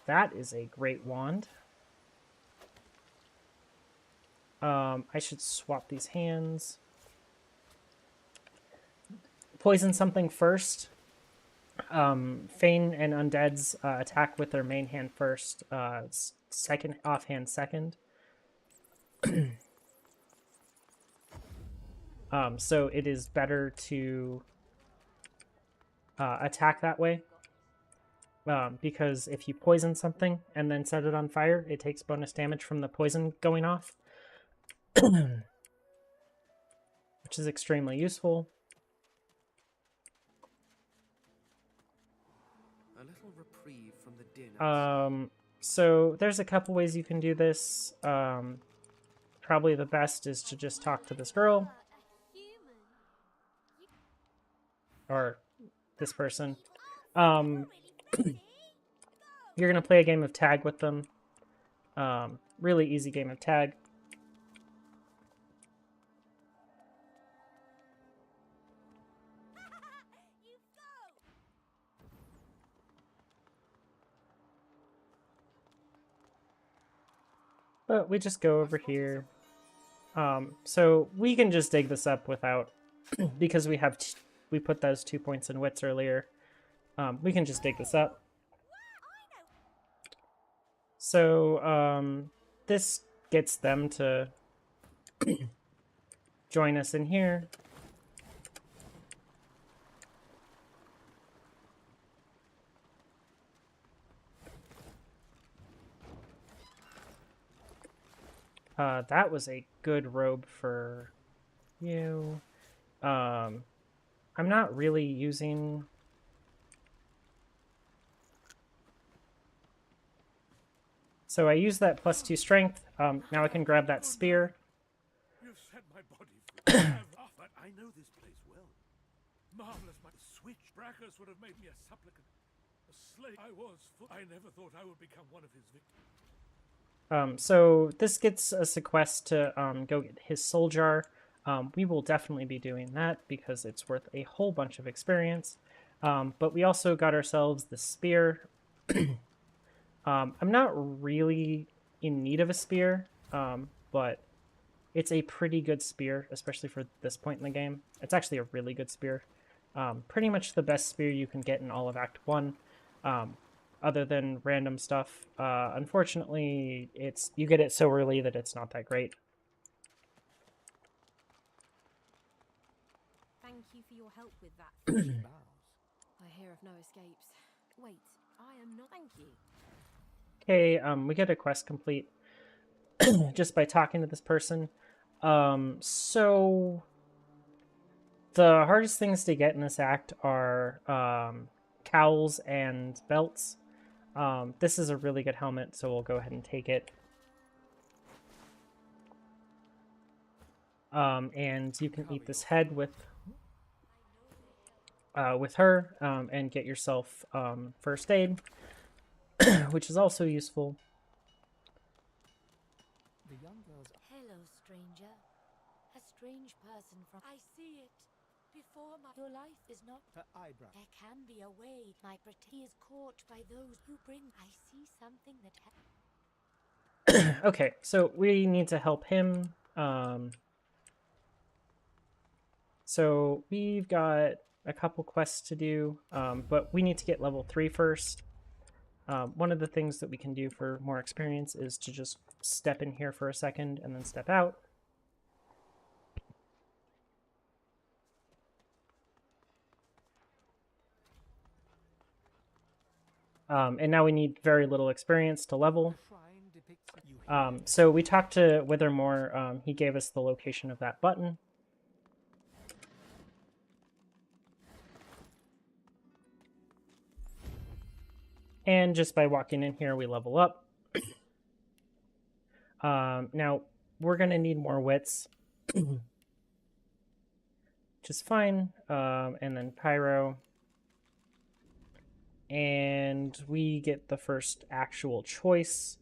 that is a great wand. I should swap these hands. Poison something first. Feign and Undead's attack with their main hand first. Second offhand second. So it is better to attack that way. Because if you poison something and then set it on fire, it takes bonus damage from the poison going off. Which is extremely useful. A little reprieve from the din. So there's a couple ways you can do this. Probably the best is to just talk to this girl. Or this person. You're going to play a game of tag with them. Really easy game of tag. But we just go over here. So we can just dig this up without, because we have, we put those 2 points in wits earlier. We can just dig this up. So this gets them to join us in here. That was a good robe for you. I'm not really using... So I use that +2 strength. Now I can grab that spear. You've set my body free. But I know this place well. Marvelous, my switch. Brachus would have made me a supplicant. A slave I was. I never thought I would become one of his victims. So this gets us a quest to go get his soul jar. We will definitely be doing that because it's worth a whole bunch of experience. But we also got ourselves the spear. I'm not really in need of a spear, but it's a pretty good spear, especially for this point in the game. It's actually a really good spear. Pretty much the best spear you can get in all of Act 1. Other than random stuff. Unfortunately, you get it so early that it's not that great. Thank you for your help with that. I hear of no escapes. Wait, I am not. Thank you. Okay, we get a quest complete just by talking to this person. So the hardest things to get in this act are cowls and belts. This is a really good helmet, so we'll go ahead and take it. And you can eat this head with her, and get yourself first aid, which is also useful. The young girl's Hello, stranger. A strange person from... I see it for your life is not. Her eyebrow. There can be a way. He is caught by those who bring. I see something that. Okay, so we need to help him. So we've got a couple quests to do, but we need to get level 3 first. One of the things that we can do for more experience is to just step in here for a second and then step out. And now we need very little experience to level. So we talked to Withermore. He gave us the location of that button. And just by walking in here, we level up. Now, we're going to need more wits. Which is fine. And then Pyro. And we get the first actual choice.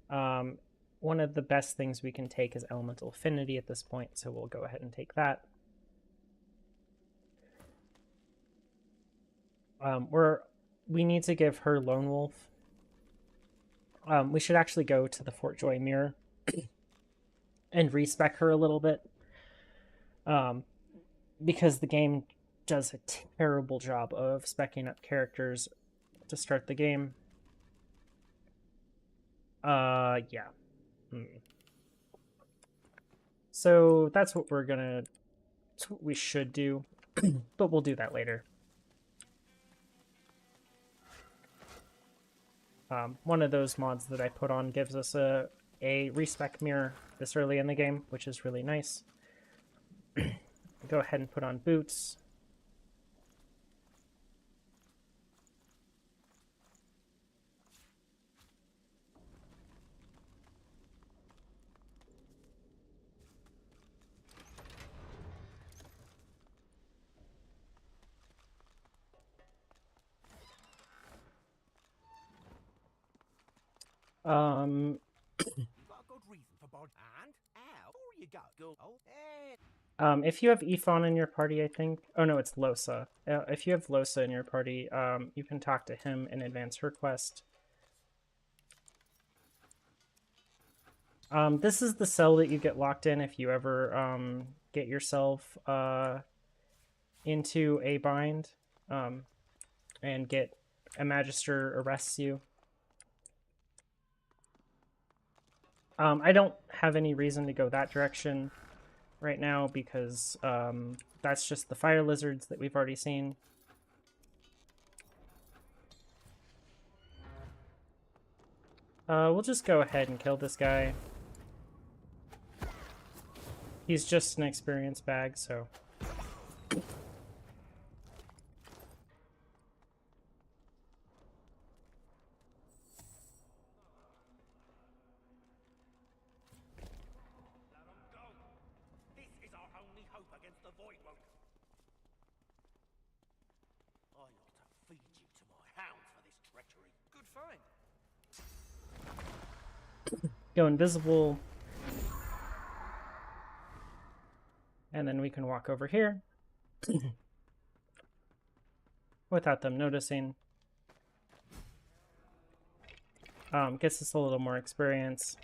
One of the best things we can take is Elemental Affinity at this point, so we'll go ahead and take that. We need to give her Lone Wolf. We should actually go to the Fort Joy Mirror and respec her a little bit. Because the game does a terrible job of speccing up characters to start the game. Yeah. So that's what we should do, but we'll do that later. One of those mods that I put on gives us a respec mirror this early in the game, which is really nice. Go ahead and put on boots. You've got a good reason for bod. And out. Before you go. Oh, hey. If you have Ifon in your party, I think. Oh no, it's Losa. If you have Losa in your party, you can talk to him and advance her quest. This is the cell that you get locked in if you ever get yourself into a bind and get a Magister arrests you. I don't have any reason to go that direction right now because that's just the fire lizards that we've already seen. We'll just go ahead and kill this guy. He's just an experience bag, so... Go invisible. And then we can walk over here. Without them noticing. Gets us a little more experience.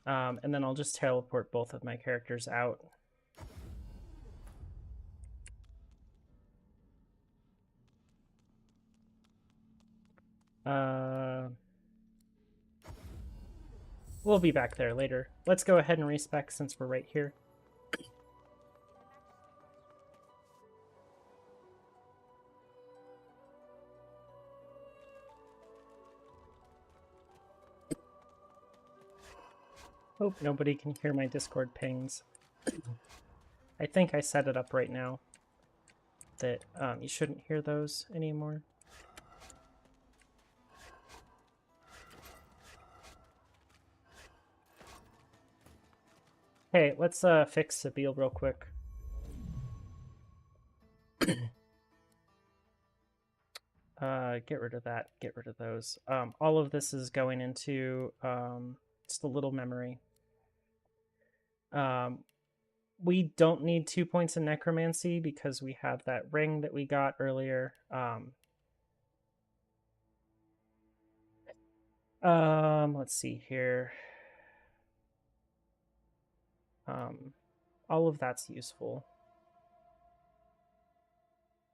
And then I'll just teleport both of my characters out. We'll be back there later. Let's go ahead and respec since we're right here. Hope nobody can hear my Discord pings. I think I set it up right now that you shouldn't hear those anymore. Hey, let's fix Sabine real quick. Get rid of that, get rid of those. All of this is going into just a little memory. we don't need 2 points in necromancy because we have that ring that we got earlier. Let's see here. All of that's useful.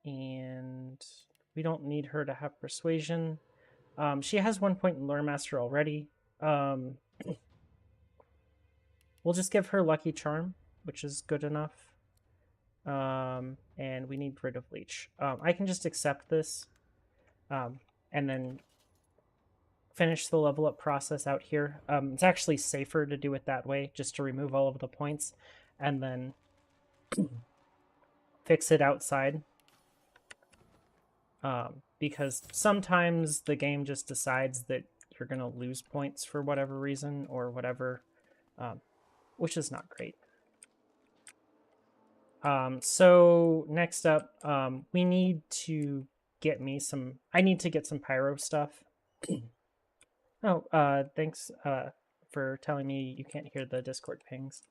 And we don't need her to have persuasion. She has 1 point in Lore Master already. We'll just give her Lucky Charm, which is good enough. And we need rid of Leech. I can just accept this and then finish the level up process out here. It's actually safer to do it that way, just to remove all of the points and then fix it outside. Because sometimes the game just decides that you're going to lose points for whatever reason or whatever, which is not great. So next up, we need to get me some, I need to get some pyro stuff. Thanks for telling me you can't hear the Discord pings.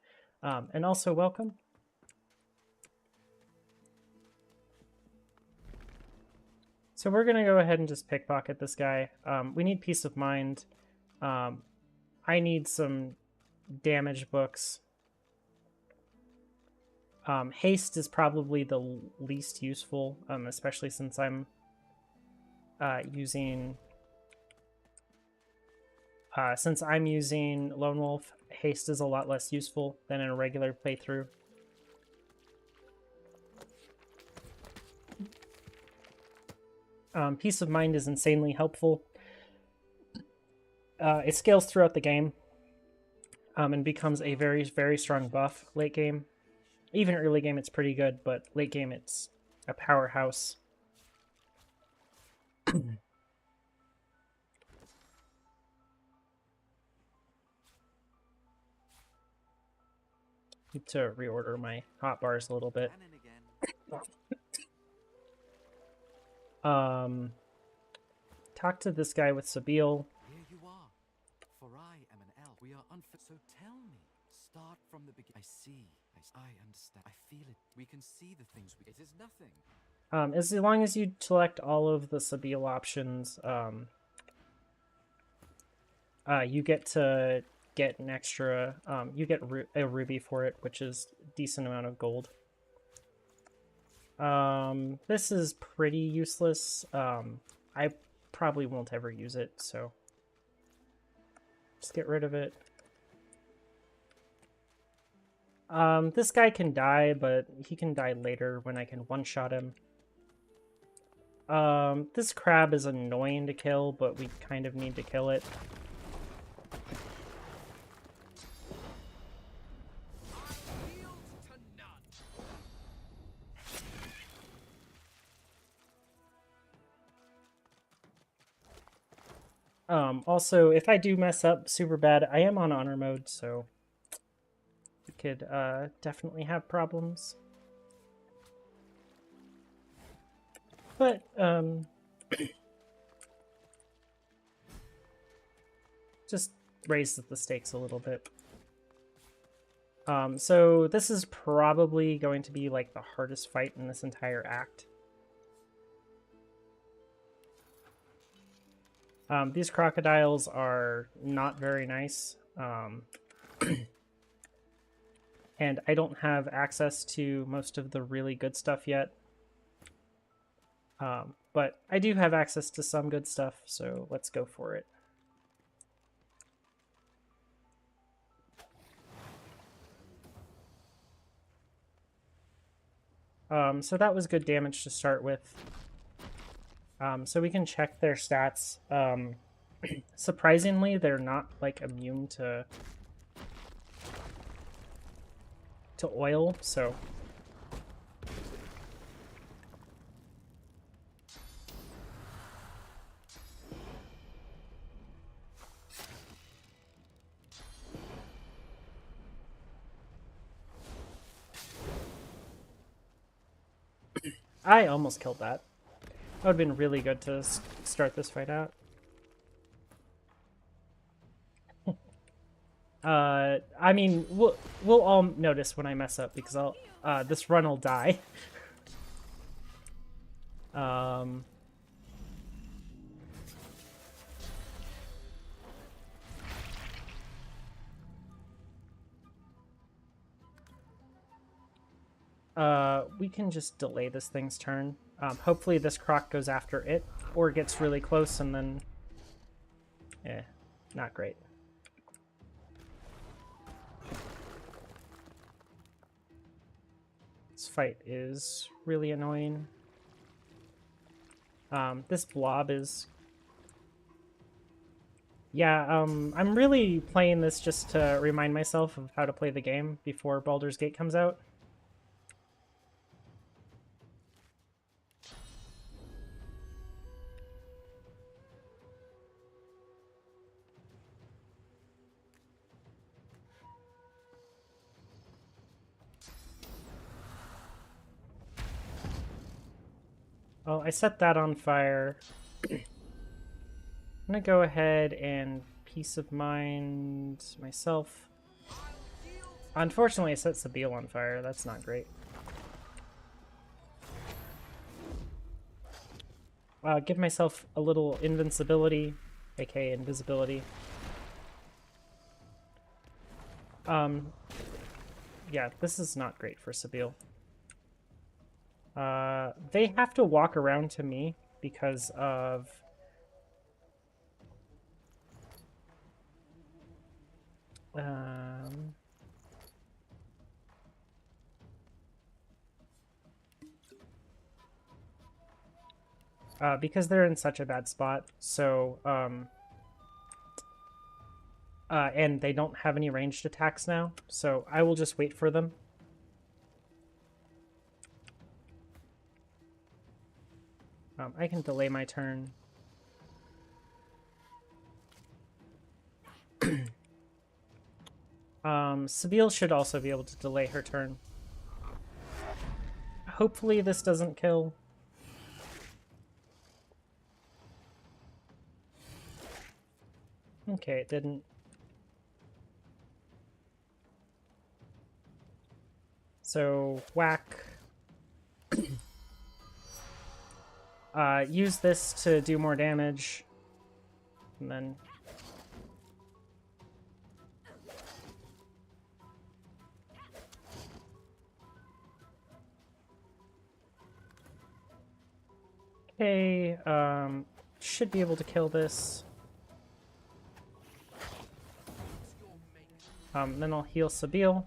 And also welcome. So we're going to go ahead and just pickpocket this guy. We need peace of mind. I need some damage books. Haste is probably the least useful, especially since I'm using Lone Wolf. Haste is a lot less useful than in a regular playthrough. Peace of Mind is insanely helpful. It scales throughout the game and becomes a very, very strong buff late game. Even early game it's pretty good, but late game it's a powerhouse. Need to reorder my hotbars a little bit. Talk to this guy with Sabille. Here you are, for I am an elf. We are unfit, so tell me. Start from the beginning. I see. I understand. I feel it. We can see the things. It is nothing. As long as you select all of the Sabille options, you get to get an extra. You get a ruby for it, which is a decent amount of gold. This is pretty useless. I probably won't ever use it, so just get rid of it. This guy can die, but he can die later when I can one-shot him. This crab is annoying to kill, but we kind of need to kill it. Also, if I do mess up super bad, I am on honor mode, so we could definitely have problems. But, just raises the stakes a little bit. So this is probably going to be like the hardest fight in this entire act. These crocodiles are not very nice, and I don't have access to most of the really good stuff yet, but I do have access to some good stuff, so let's go for it. So that was good damage to start with. So we can check their stats. Surprisingly, they're not like immune to oil, so I almost killed that. That would have been really good to start this fight out. I mean, we'll all notice when I mess up because this run will die. We can just delay this thing's turn. Hopefully this croc goes after it, or gets really close and then... not great. This fight is really annoying. This blob is... Yeah, I'm really playing this just to remind myself of how to play the game before Baldur's Gate comes out. Well, I set that on fire. I'm gonna go ahead and Peace of Mind myself. Unfortunately, I set Sabile on fire. That's not great. Give myself a little invincibility, aka invisibility. Yeah, this is not great for Sabile. They have to walk around to me because of... because they're in such a bad spot, so, and they don't have any ranged attacks now, so I will just wait for them. I can delay my turn. Sabile should also be able to delay her turn. Hopefully this doesn't kill. Okay, it didn't. So, whack. Use this to do more damage. And then... Okay, should be able to kill this. Then I'll heal Sabile.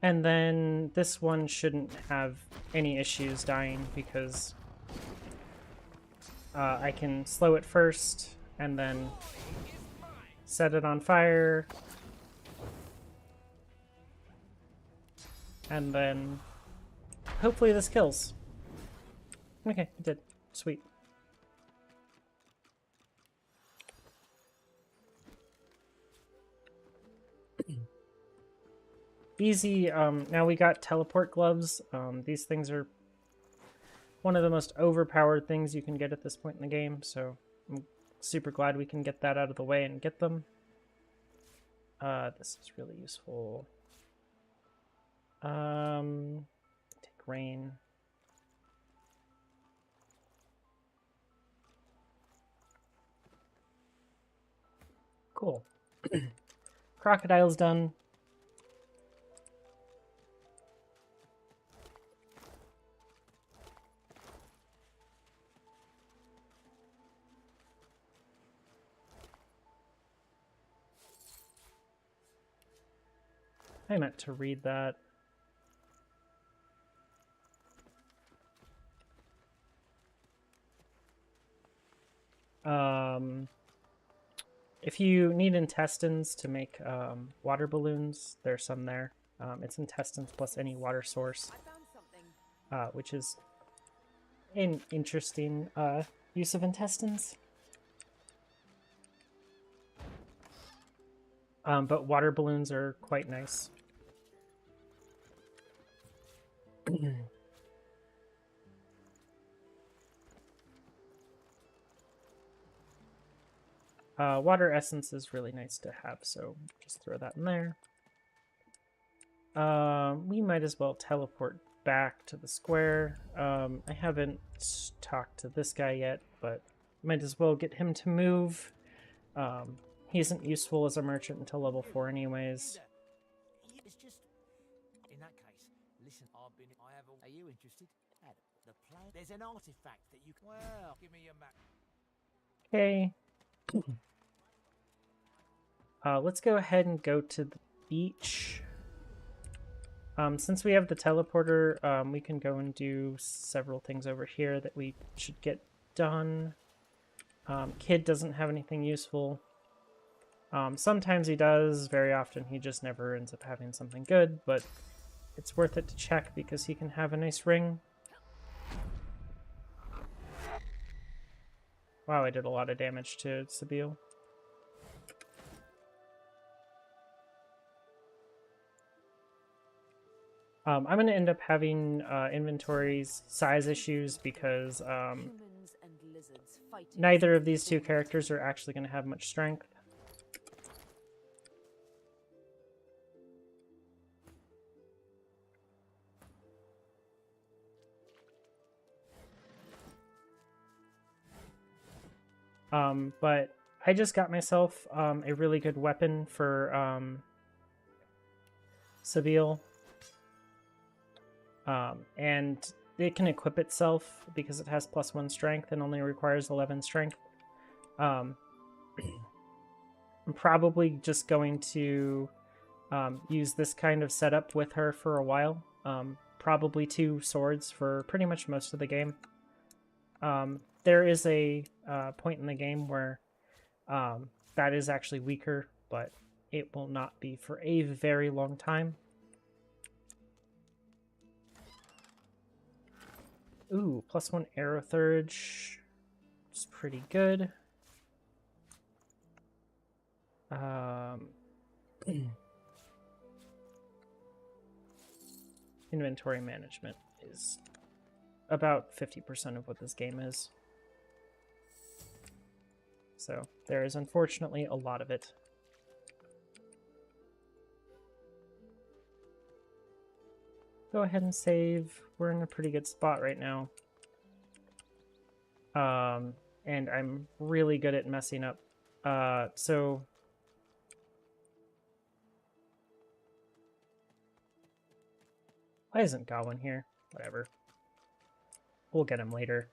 And then this one shouldn't have any issues dying because I can slow it first and then set it on fire. And then hopefully this kills. Okay, it did. Sweet. Easy. Now we got teleport gloves. These things are one of the most overpowered things you can get at this point in the game, so I'm super glad we can get that out of the way and get them. This is really useful. Take rain. Cool. Crocodile's done. I meant to read that. If you need intestines to make water balloons, there's some there. It's intestines plus any water source, which is an interesting use of intestines. But water balloons are quite nice. Water essence is really nice to have, so just throw that in there. We might as well teleport back to the square. I haven't talked to this guy yet, but might as well get him to move. He isn't useful as a merchant until level 4 anyways. It's just, in that case, listen, are you interested? The plan, there's an artifact that you can, well, give me your map. Okay. Let's go ahead and go to the beach. Since we have the teleporter, we can go and do several things over here that we should get done. Kid doesn't have anything useful. Sometimes he does, very often he just never ends up having something good, but it's worth it to check because he can have a nice ring. Wow, I did a lot of damage to Sabille. I'm going to end up having inventories size issues because neither of these two characters are actually going to have much strength. But I just got myself a really good weapon for Sabille. And it can equip itself because it has +1 strength and only requires 11 strength. I'm probably just going to use this kind of setup with her for a while. Probably 2 swords for pretty much most of the game. There is a point in the game where that is actually weaker, but it will not be for a very long time. Ooh, +1 arrow surge. It's pretty good. Inventory management is about 50% of what this game is. So there is unfortunately a lot of it. Go ahead and save. We're in a pretty good spot right now. And I'm really good at messing up. So why isn't Gawain here? Whatever. We'll get him later.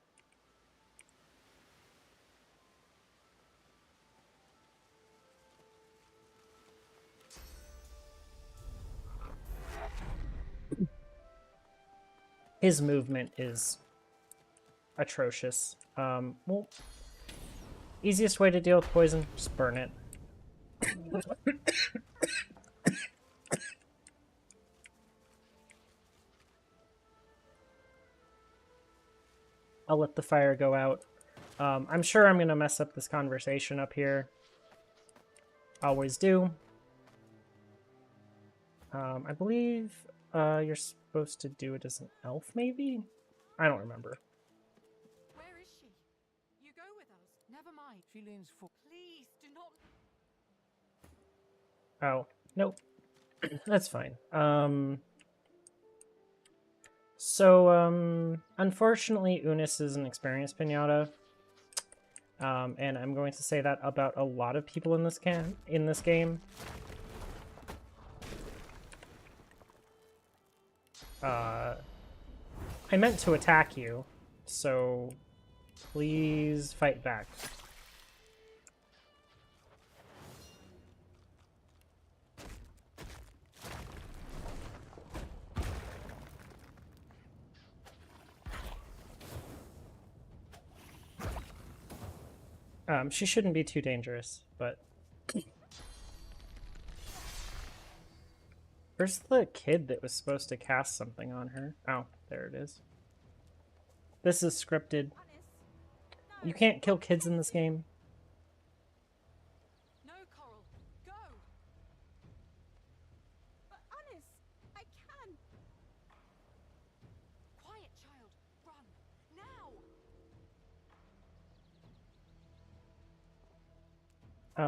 His movement is atrocious. Well, easiest way to deal with poison, just burn it. I'll let the fire go out. I'm sure I'm going to mess up this conversation up here. Always do. I believe you're supposed to do it as an elf, maybe? I don't remember. Where is she? You go with us. Never mind. She leans for. Please do not. Oh, nope. That's fine. Unfortunately, Unis is an experienced pinata. And I'm going to say that about a lot of people in this game. I meant to attack you, so please fight back. She shouldn't be too dangerous, but... Where's the kid that was supposed to cast something on her? Oh, there it is. This is scripted. You can't kill kids in this game. No, Coral. Go. But Anis, I can. Quiet, child. Run. Now.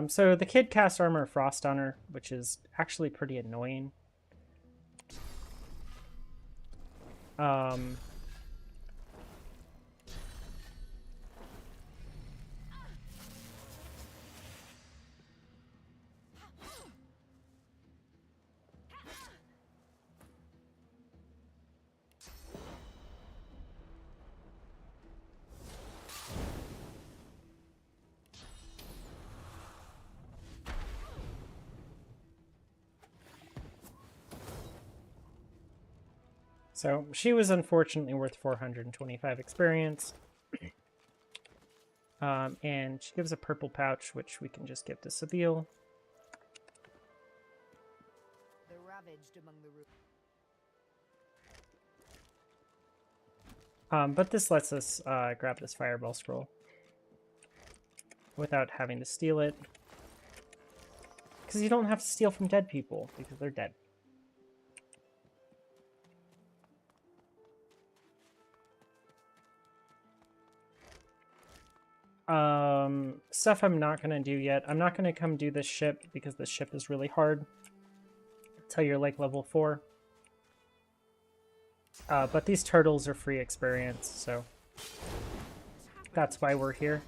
So the kid casts Armor of Frost on her, which is actually pretty annoying. So she was unfortunately worth 425 experience. And she gives a purple pouch, which we can just give to Sabine. The ravaged among the But this lets us grab this fireball scroll without having to steal it. Because you don't have to steal from dead people, because they're dead. Stuff I'm not going to do yet. I'm not going to come do this ship, because this ship is really hard until you're like level 4. But these turtles are free experience, so that's why we're here.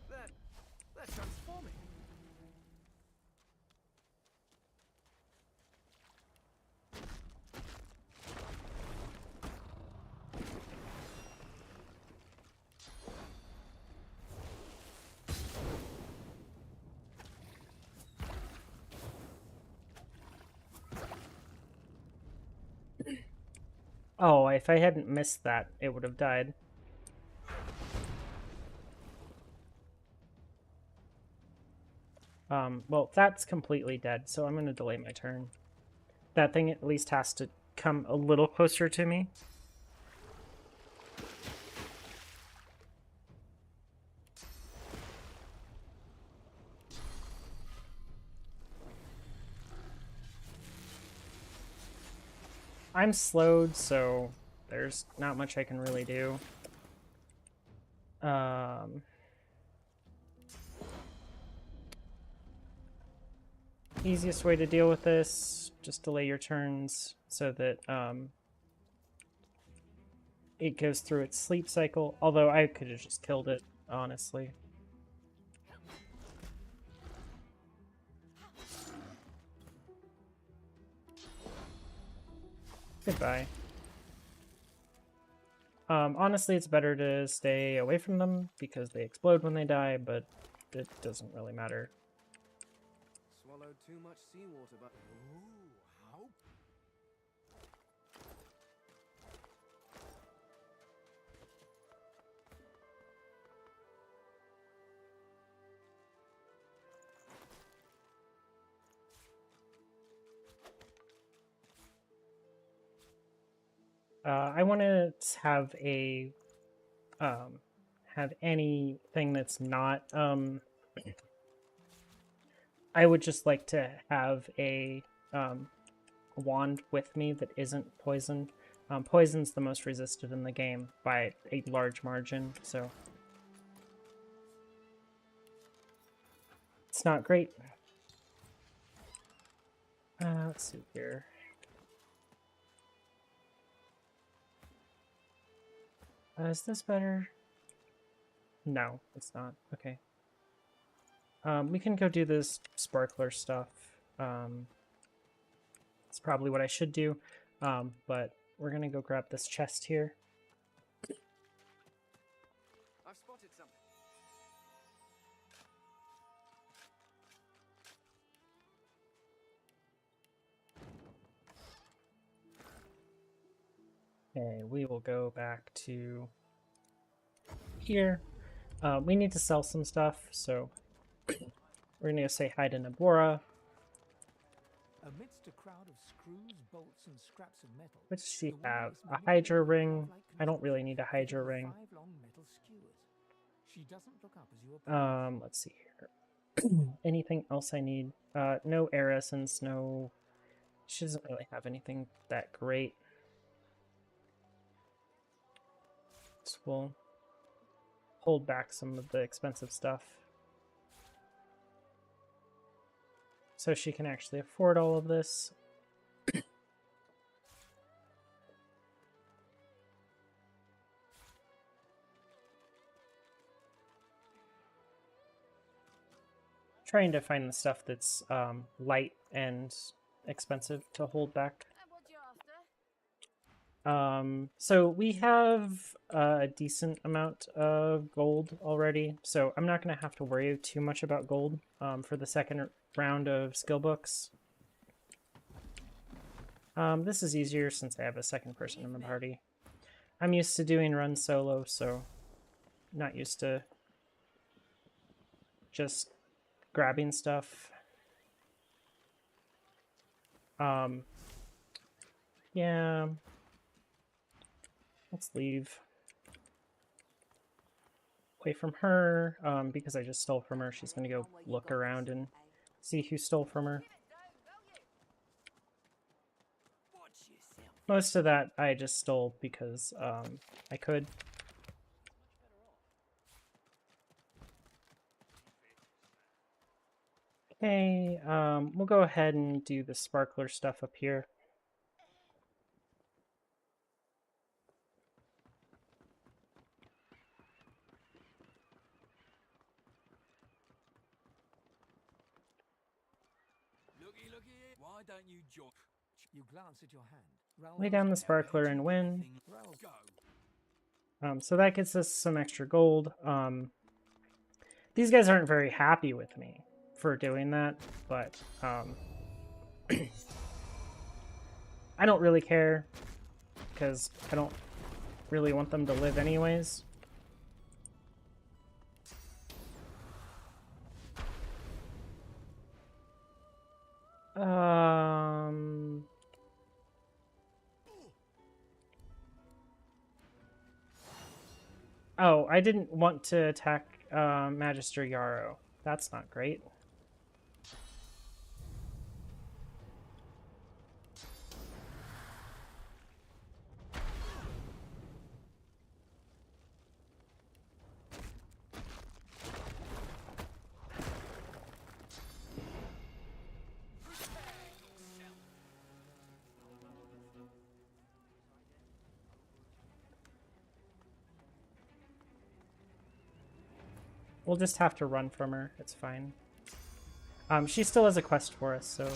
They're transforming. Oh, if I hadn't missed that, it would have died. Well, that's completely dead, so I'm going to delay my turn. That thing at least has to come a little closer to me. I'm slowed, so there's not much I can really do. Easiest way to deal with this, just delay your turns so that it goes through its sleep cycle. Although I could have just killed it, honestly. Goodbye. Honestly, it's better to stay away from them because they explode when they die, but it doesn't really matter. Swallowed too much seawater, but How? I want to have a have anything that's not I would just like to have a wand with me that isn't poisoned. Poison's the most resisted in the game by a large margin, so it's not great. Let's see here. Is this better? No, it's not. Okay. We can go do this sparkler stuff. It's probably what I should do, but we're gonna go grab this chest here. I've spotted something. Okay, we will go back to here. We need to sell some stuff, so we're gonna go say hi to Nabora. Amidst a crowd of screws, bolts, and scraps of metal, What does she the woman have? is A manipulating Hydra a ring? glove-like I don't crucible really need a fitted Hydra with ring. 5 long metal skewers. She doesn't look up as you approach. Let's see here. Anything else I need? No air essence, no... She doesn't really have anything that great. So we'll hold back some of the expensive stuff. so she can actually afford all of this. Trying to find the stuff that's light and expensive to hold back. And what you after? So we have a decent amount of gold already, so I'm not going to have to worry too much about gold for the second round of skill books. This is easier since I have a second person in the party. I'm used to doing runs solo, so not used to just grabbing stuff. Yeah. Let's leave. Away from her, because I just stole from her. She's gonna go look around and see who stole from her. Most of that I just stole because I could. Okay, we'll go ahead and do the sparkler stuff up here. Looky, why don't you join? You glance at your hand. Lay down the sparkler and win. Go. So that gets us some extra gold. These guys aren't very happy with me for doing that, but I don't really care because I don't really want them to live anyways. Oh, I didn't want to attack Magister Yarrow. That's not great. We'll just have to run from her. It's fine. She still has a quest for us, so...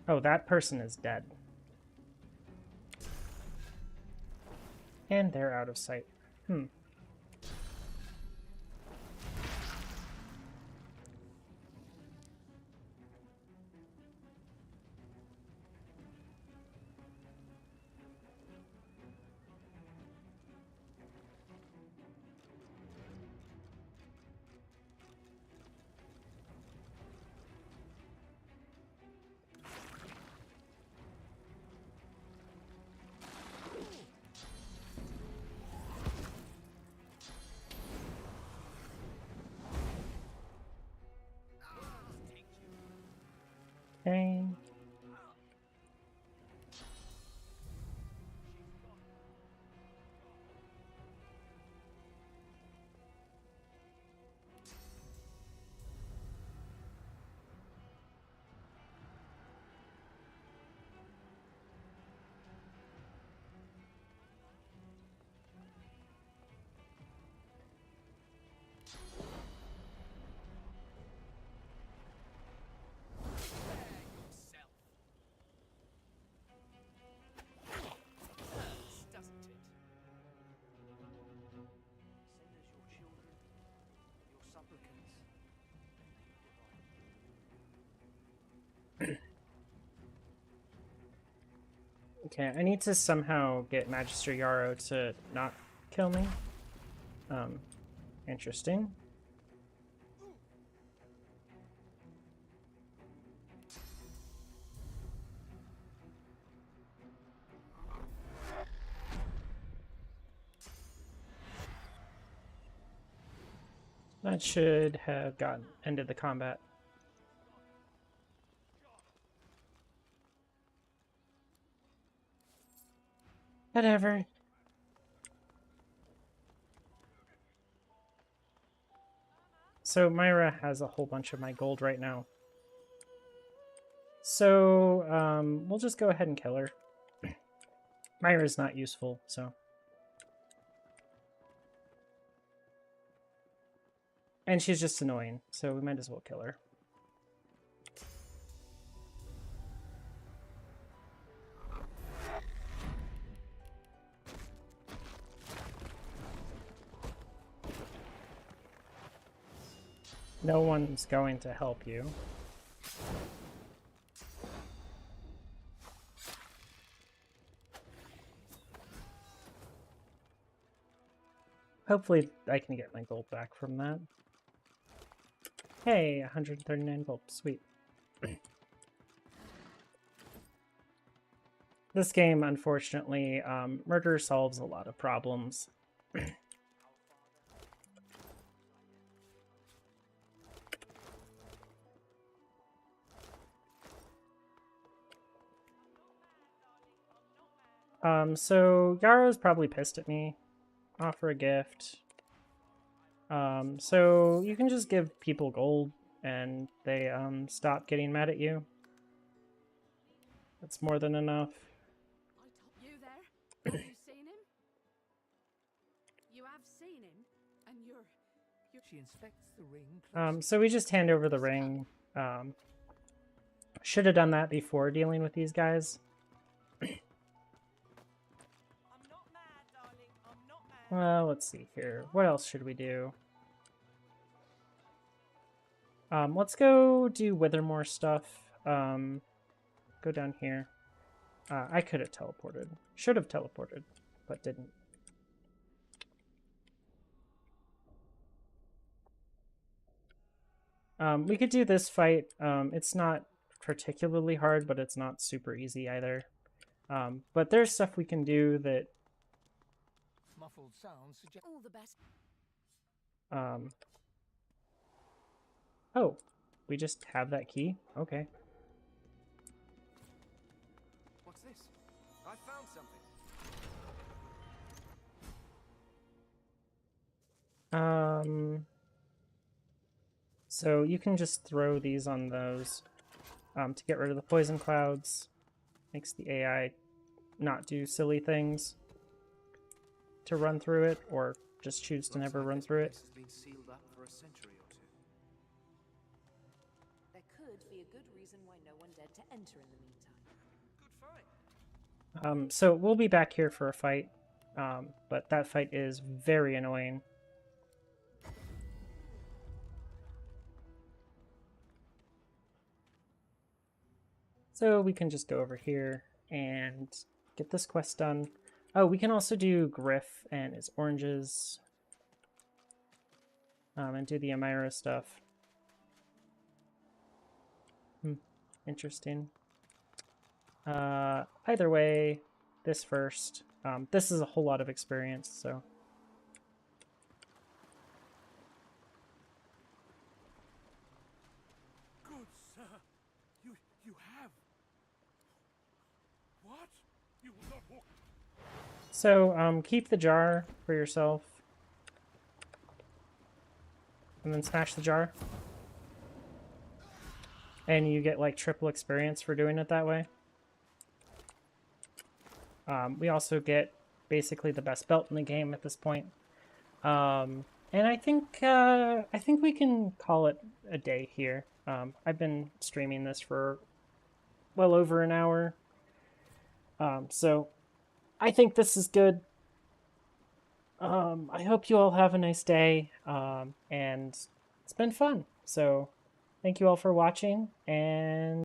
Oh, that person is dead. And they're out of sight. Okay. Okay, I need to somehow get Magister Yarrow to not kill me. Interesting. That should have ended the combat. Whatever. so Myra has a whole bunch of my gold right now. So, we'll just go ahead and kill her. Myra's not useful, so. And she's just annoying, so we might as well kill her. No one's going to help you. Hopefully I can get my gold back from that. Hey, 139 gold. Sweet. This game, unfortunately, murder solves a lot of problems. So Yaro's probably pissed at me. Offer a gift. So you can just give people gold and they stop getting mad at you. That's more than enough. You there? Have you seen him? You have seen him, and you're... She inspects the ring. So we just hand over the ring. Should have done that before dealing with these guys. Well, let's see here. What else should we do? Let's go do Withermore stuff. Go down here. I could have teleported. Should have teleported, but didn't. We could do this fight. It's not particularly hard, but it's not super easy either. But there's stuff we can do that... Muffled sounds suggest All the best. Oh, we just have that key? Okay. What's this? I found something. So you can just throw these on those to get rid of the poison clouds. Makes the AI not do silly things to run through it, or just choose to never run through it. This has been sealed up for a century or two. There could be a good reason why no one dared to enter in the meantime. Good fight. So we'll be back here for a fight, but that fight is very annoying. So we can just go over here and get this quest done. Oh, we can also do Griff and his oranges. And do the Amira stuff. Interesting. Either way, this first. This is a whole lot of experience, so... Good sir, you have. What? You will not walk. So, keep the jar for yourself. And then smash the jar. And you get, like, triple experience for doing it that way. We also get basically the best belt in the game at this point. And I think we can call it a day here. I've been streaming this for well over an hour. So I think this is good. I hope you all have a nice day. And it's been fun. So thank you all for watching, and